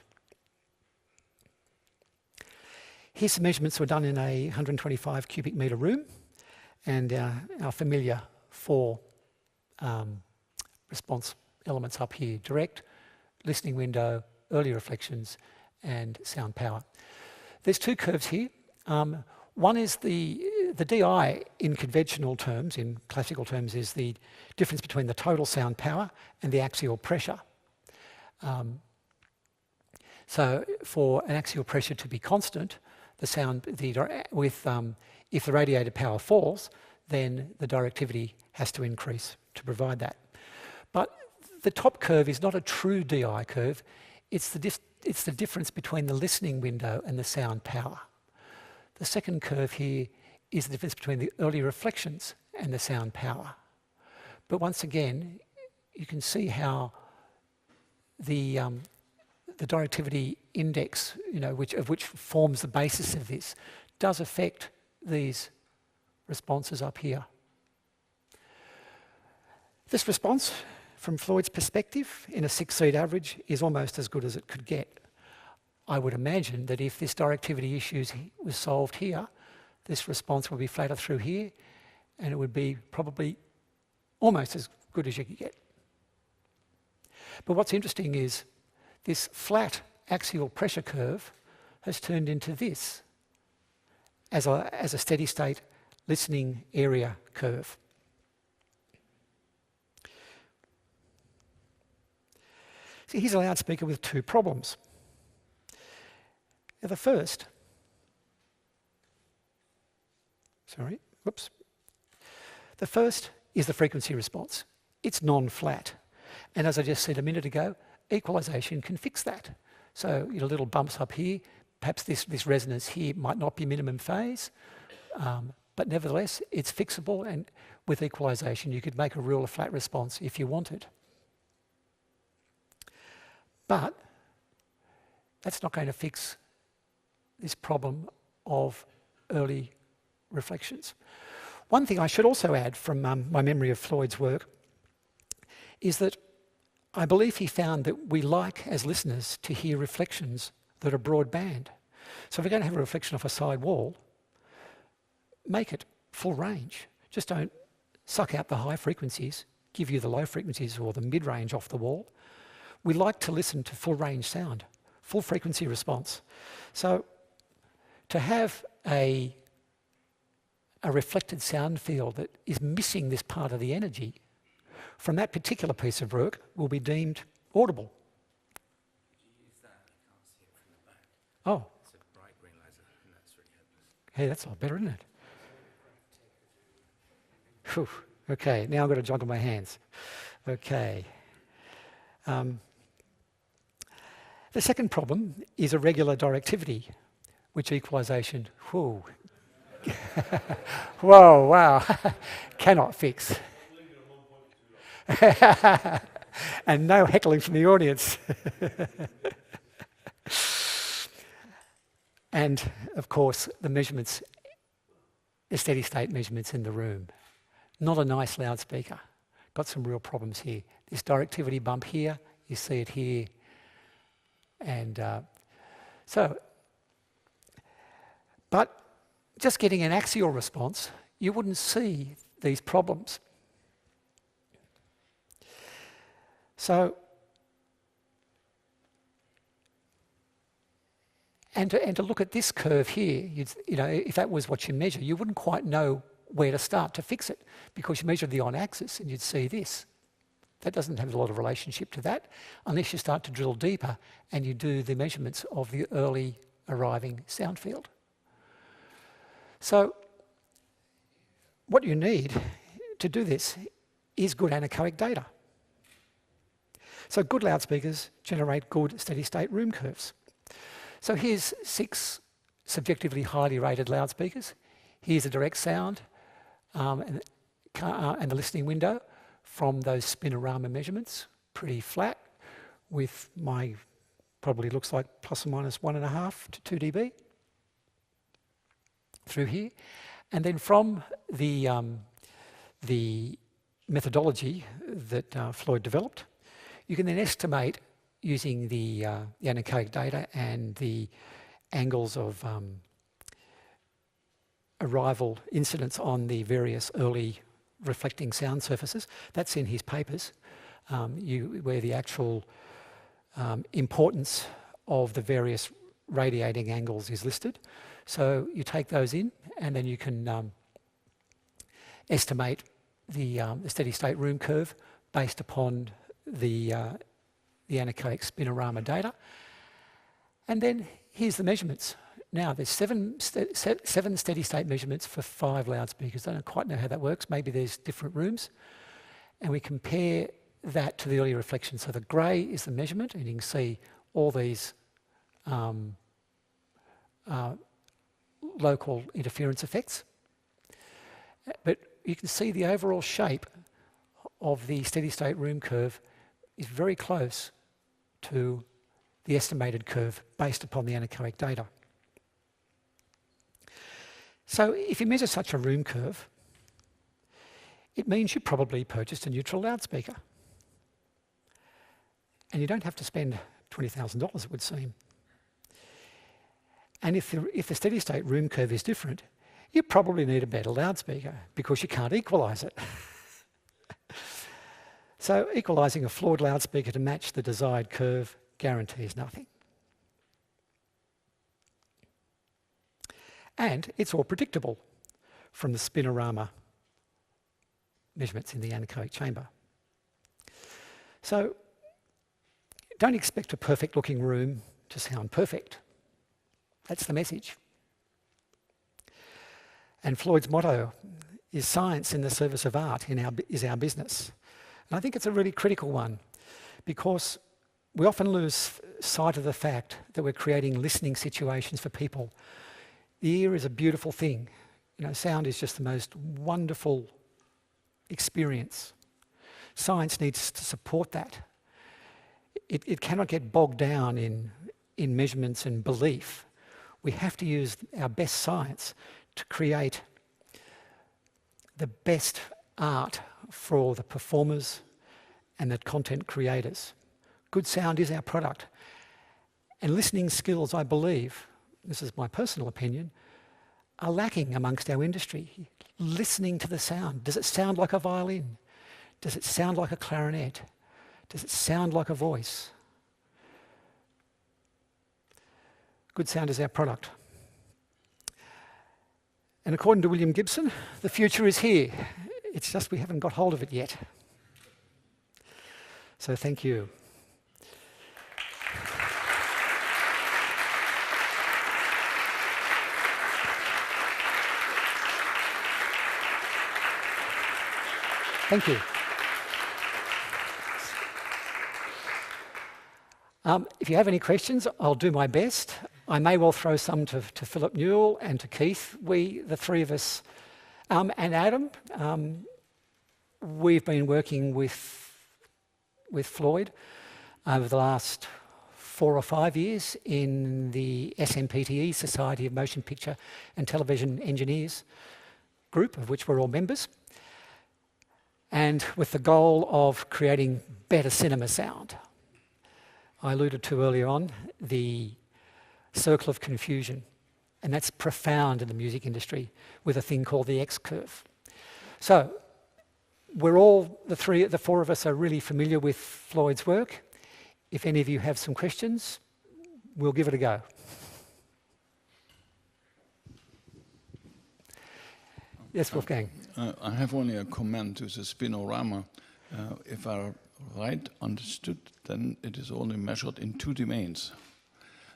Here's some measurements were done in a 125 cubic metre room, and our familiar four response elements up here: direct, listening window, early reflections, and sound power. There's two curves here. One is the DI in conventional terms, in classical terms, is the difference between the total sound power and the axial pressure. So for an axial pressure to be constant, the sound, if the radiated power falls, then the directivity has to increase to provide that. But the top curve is not a true DI curve. It's the difference between the listening window and the sound power. The second curve here is the difference between the early reflections and the sound power. But once again, you can see how the directivity index, which forms the basis of this, does affect these responses up here. This response, from Floyd's perspective, in a 6-seed average, is almost as good as it could get. I would imagine that if this directivity issue was solved here, this response would be flatter through here, and it would be probably almost as good as you could get. But what's interesting is this flat axial pressure curve has turned into this as a steady state listening area curve. See, here's a loudspeaker with two problems. Now the first, the first is the frequency response. It's non-flat. And as I just said a minute ago, equalisation can fix that. So little bumps up here, perhaps this resonance here might not be minimum phase, but nevertheless it's fixable, and with equalisation you could make a real flat response if you wanted. But that's not going to fix this problem of early reflections. One thing I should also add from my memory of Floyd's work is that I believe he found that we like, as listeners, to hear reflections that are broadband. So if we're going to have a reflection off a side wall, make it full range. Just don't suck out the high frequencies, give you the low frequencies or the mid-range off the wall. We like to listen to full range sound, full frequency response. So to have a reflected sound field that is missing this part of the energy from that particular piece of work will be deemed audible. Oh. It's a bright green laser, and that's really hopeless. Hey, that's a lot better, isn't it? Whew. Okay, now I've got to juggle my hands. Okay. The second problem is irregular directivity, which equalisation, whoa, whoa, wow, cannot fix. And no heckling from the audience. And of course, the measurements, the steady state measurements in the room. Not a nice loudspeaker. Got some real problems here. This directivity bump here, you see it here. And but just getting an axial response, you wouldn't see these problems. So, and to look at this curve here, if that was what you measure, you wouldn't quite know where to start to fix it, because you measure the on-axis and you'd see this. That doesn't have a lot of relationship to that, unless you start to drill deeper and you do the measurements of the early arriving sound field. So what you need to do this is good anechoic data. So good loudspeakers generate good steady-state room curves. So here's 6 subjectively highly rated loudspeakers. Here's a direct sound and the listening window from those spinorama measurements, pretty flat, with my, probably looks like plus or minus 1.5 to 2 dB through here. And then from the methodology that Floyd developed, you can then estimate using the anechoic data and the angles of arrival incidence on the various early reflecting sound surfaces. That's in his papers, where the actual importance of the various radiating angles is listed. So you take those in, and then you can estimate the steady state room curve based upon the anechoic spinorama data. And then here's the measurements. Now there's seven steady state measurements for 5 loudspeakers. I don't quite know how that works. Maybe there's different rooms. And we compare that to the early reflection. So the grey is the measurement, and you can see all these local interference effects. But you can see the overall shape of the steady state room curve is very close to the estimated curve based upon the anechoic data. So if you measure such a room curve, it means you probably purchased a neutral loudspeaker. And you don't have to spend $20,000, it would seem. And if the steady state room curve is different, you probably need a better loudspeaker because you can't equalise it. So equalising a flawed loudspeaker to match the desired curve guarantees nothing. And it's all predictable from the spinorama measurements in the anechoic chamber. So don't expect a perfect looking room to sound perfect. That's the message. And Floyd's motto is science in the service of art is our business. And I think it's a really critical one because we often lose sight of the fact that we're creating listening situations for people. The ear is a beautiful thing. You know, sound is just the most wonderful experience. Science needs to support that. It cannot get bogged down in measurements and belief. We have to use our best science to create the best art for the performers and the content creators. Good sound is our product. And listening skills, I believe, this is my personal opinion, are lacking amongst our industry. Listening to the sound. Does it sound like a violin? Does it sound like a clarinet? Does it sound like a voice? Good sound is our product. And according to William Gibson, the future is here. It's just we haven't got hold of it yet. So thank you. Thank you. If you have any questions, I'll do my best. I may well throw some to Philip Newell and to Keith. The 3 of us, and Adam, we've been working with Floyd over the last 4 or 5 years in the SMPTE, Society of Motion Picture and Television Engineers group, of which we're all members, and with the goal of creating better cinema sound. I alluded to earlier on the circle of confusion, and that's profound in the music industry with a thing called the X curve. So we're all, the 4 of us are really familiar with Floyd's work. If any of you have some questions, we'll give it a go. Yes, Wolfgang. I have only a comment to the spinorama. If I right understood, then it is only measured in 2 domains.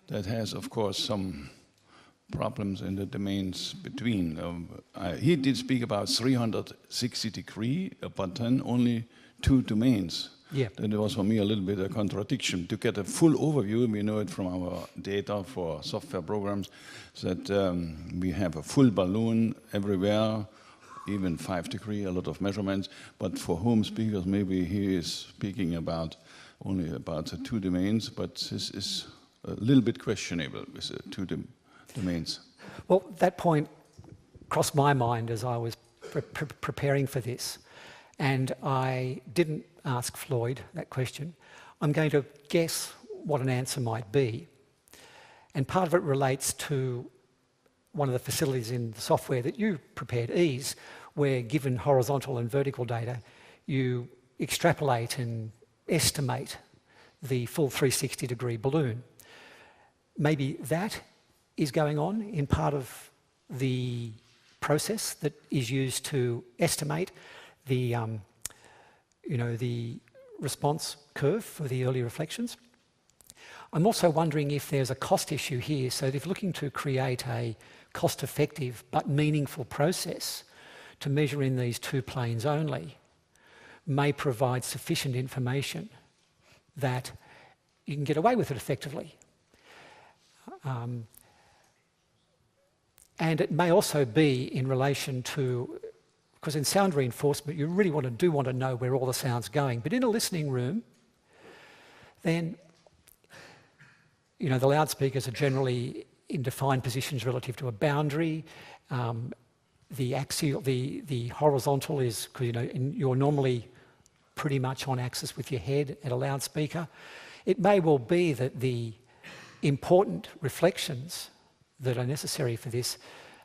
That has, of course, some problems in the domains between. He did speak about 360 degree, but then only 2 domains. Yeah. Then it was for me a little bit a contradiction. To get a full overview, we know it from our data for software programs, that we have a full balloon everywhere, even 5 degree, a lot of measurements. But for home speakers, maybe he is speaking about only about the 2 domains, but this is a little bit questionable with the 2 domains. Well, that point crossed my mind as I was preparing for this, and I didn't ask Floyd that question. I'm going to guess what an answer might be, and part of it relates to one of the facilities in the software that you prepared, EASE, where given horizontal and vertical data, you extrapolate and estimate the full 360-degree balloon. Maybe that is going on in part of the process that is used to estimate the, the response curve for the early reflections. I'm also wondering if there's a cost issue here, so if looking to create a cost-effective but meaningful process to measure in these 2 planes only may provide sufficient information that you can get away with it effectively. And it may also be in relation to, because in sound reinforcement you really do want to know where all the sound's going, but in a listening room, then the loudspeakers are generally in defined positions relative to a boundary. The axial, the horizontal is, because you're normally pretty much on axis with your head at a loudspeaker. It may well be that the important reflections that are necessary for this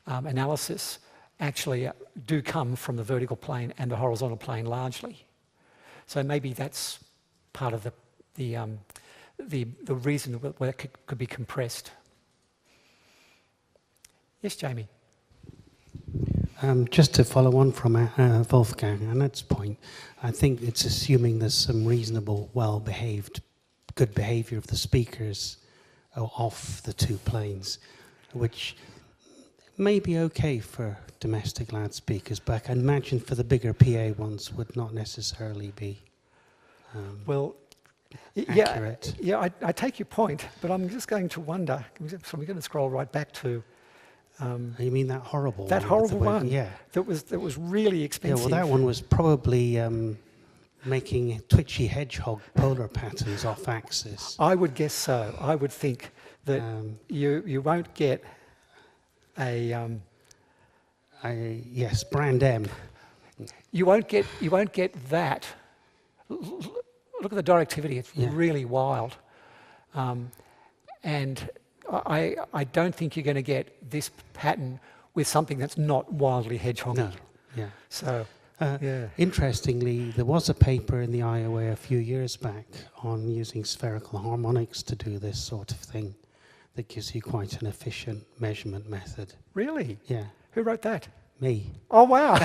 analysis actually do come from the vertical plane and the horizontal plane largely. So maybe that's part of the reason where it could be compressed. Yes, Jamie. Just to follow on from Wolfgang Annet's point, I think it's assuming there's some reasonable, well-behaved, good behaviour of the speakers off the 2 planes, which may be okay for domestic loudspeakers, but I can imagine for the bigger PA ones would not necessarily be accurate. Yeah, I take your point, but I'm just going to wonder, so we're going to scroll right back to you mean that horrible that one? horrible one? Yeah. That was really expensive. Yeah, well, that one was probably making twitchy hedgehog polar patterns off axis. I would guess so. I would think that you won't get a yes, brand M. You won't get that. Look at the directivity; it's really wild, and I don't think you're going to get this pattern with something that's not wildly hedgehoggy. No. Yeah. So. Interestingly, there was a paper in the IOA a few years back on using spherical harmonics to do this sort of thing that gives you quite an efficient measurement method. Really? Yeah. Who wrote that? Me. Oh, wow.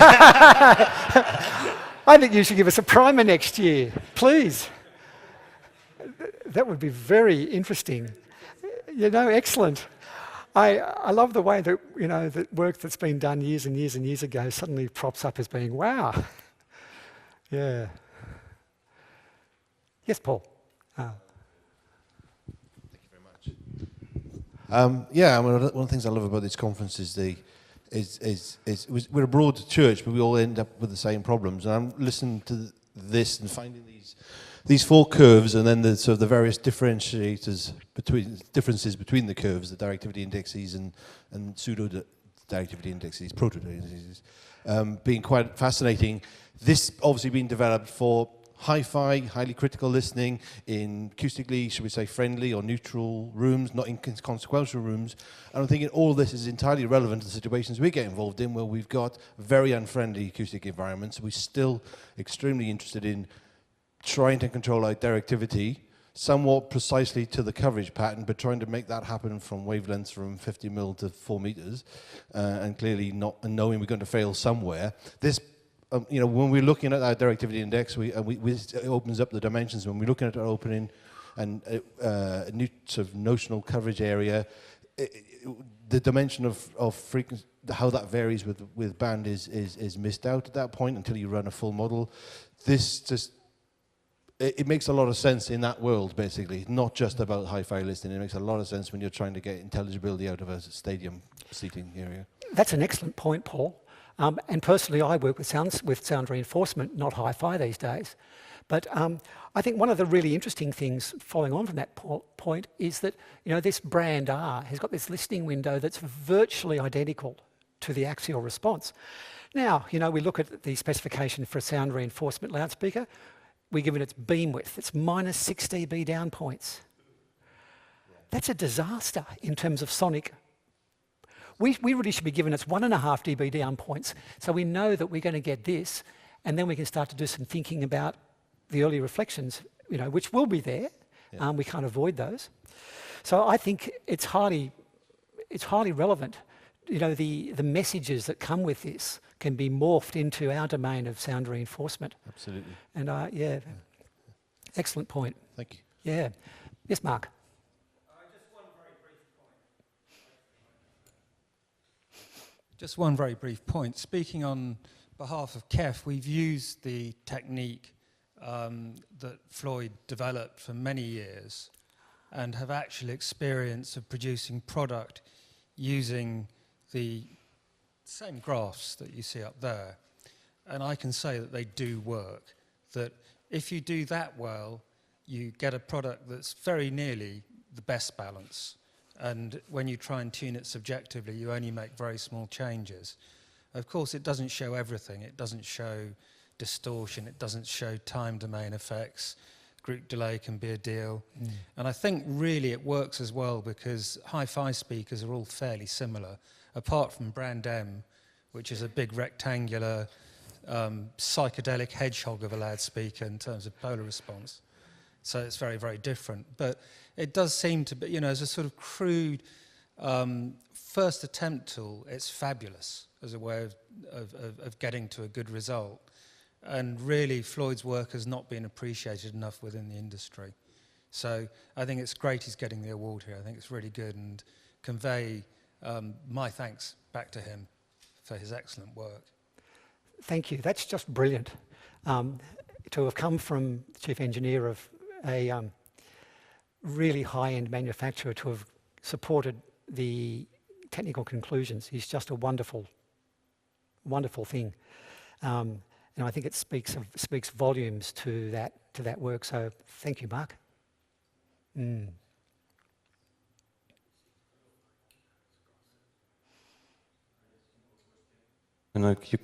I think you should give us a primer next year, please. That would be very interesting. Excellent. I love the way that, that work that's been done years and years and years ago suddenly props up as being, wow. Yeah. Yes, Paul. Thank you very much. One of the things I love about this conference is we're a broad church, but we all end up with the same problems. And I'm listening to this and finding these 4 curves, and then the various differentiators differences between the curves, the directivity indexes and pseudo directivity indexes, proto indexes, being quite fascinating. This obviously being developed for hi-fi, highly critical listening in acoustically, should we say, friendly or neutral rooms, not inconsequential rooms. And I'm thinking all of this is entirely relevant to the situations we get involved in, where we've got very unfriendly acoustic environments. We're still extremely interested in trying to control our directivity somewhat precisely to the coverage pattern, but trying to make that happen from wavelengths from 50 mil to 4 meters, and clearly not knowing we're going to fail somewhere. This, when we're looking at our directivity index, it opens up the dimensions. When we're looking at our opening and new sort of notional coverage area, the dimension of frequency, how that varies with band is missed out at that point until you run a full model. This just, it makes a lot of sense in that world, basically, not just about hi-fi listening. It makes a lot of sense when you're trying to get intelligibility out of a stadium seating area. That's an excellent point, Paul. And personally, I work with sound reinforcement, not hi-fi these days. But I think one of the really interesting things following on from that point is that, you know, this brand R has got this listening window that's virtually identical to the axial response. Now, you know, we look at the specification for a sound reinforcement loudspeaker. We're given its beam width. It's minus 6 dB down points. That's a disaster in terms of sonic. We really should be given its 1.5 dB down points, so we know that we're going to get this, and then we can start to do some thinking about the early reflections, you know, which will be there. Yeah. We can't avoid those. So I think it's highly relevant. You know, the messages that come with this can be morphed into our domain of sound reinforcement. Absolutely. And yeah, excellent point. Thank you. Yeah. Yes, Mark. Just one very brief point. Speaking on behalf of KEF, we've used the technique that Floyd developed for many years and have actual experience of producing product using the same graphs that you see up there. And I can say that they do work, that if you do that well, you get a product that's very nearly the best balance. And when you try and tune it subjectively, you only make very small changes. Of course, it doesn't show everything. It doesn't show distortion. It doesn't show time domain effects. Group delay can be a deal. And I think really it works as well because hi-fi speakers are all fairly similar, apart from brand M, which is a big rectangular psychedelic hedgehog of a loudspeaker in terms of polar response. So it's very, very different. But it does seem to be, you know, as a sort of crude first attempt tool, it's fabulous as a way of getting to a good result. And really, Floyd's work has not been appreciated enough within the industry. So I think it's great he's getting the award here. I think it's really good, and convey my thanks back to him for his excellent work. Thank you. That's just brilliant. To have come from the chief engineer of a really high-end manufacturer to have supported the technical conclusions is just a wonderful, wonderful thing. And I think it speaks volumes to that work. So thank you, Mark. And you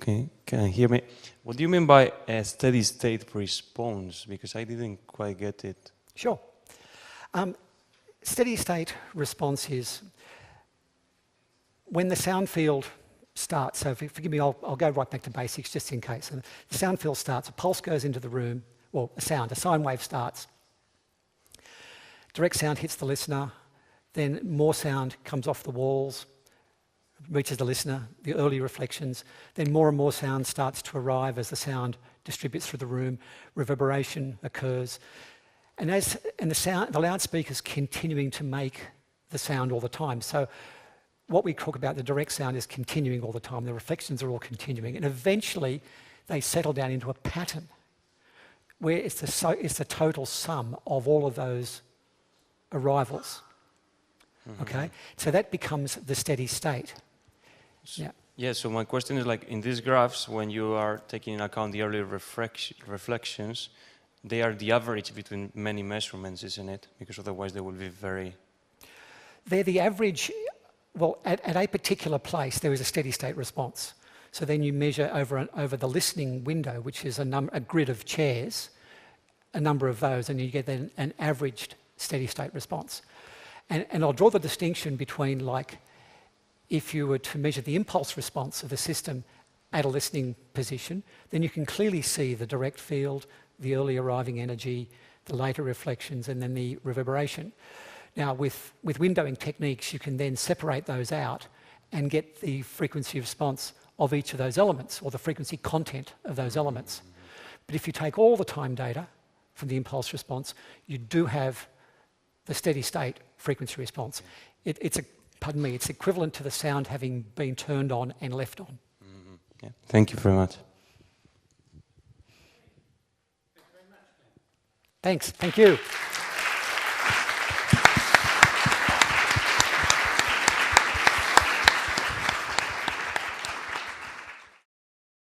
can hear me. What do you mean by a steady state response? Because I didn't quite get it. Sure. Steady state response is when the sound field starts. So forgive me, I'll go right back to basics just in case. And the sound field starts, a pulse goes into the room, well, a sine wave starts. Direct sound hits the listener, then more sound comes off the walls, reaches the listener, the early reflections, then more and more sound starts to arrive as the sound distributes through the room, reverberation occurs, and the loudspeaker's continuing to make the sound all the time. So what we talk about, the direct sound, is continuing all the time. The reflections are all continuing, and eventually they settle down into a pattern where it's the total sum of all of those arrivals. Okay, so that becomes the steady state. Yeah. Yeah. So my question is, like, in these graphs, when you are taking into account the early reflections, they are the average between many measurements, isn't it? Because otherwise they will be very. They're the average. Well, at a particular place, there is a steady state response. So then you measure over the listening window, which is a grid of chairs, a number of those, and you get then an averaged steady state response. And I'll draw the distinction between, like, if you were to measure the impulse response of the system at a listening position, then you can clearly see the direct field, the early arriving energy, the later reflections, and then the reverberation. Now, with windowing techniques, you can then separate those out and get the frequency response of each of those elements, or the frequency content of those elements. But if you take all the time data from the impulse response, you do have the steady state frequency response. It's Pardon me, it's equivalent to the sound having been turned on and left on. Yeah. Thank you very much. Thanks, thank you.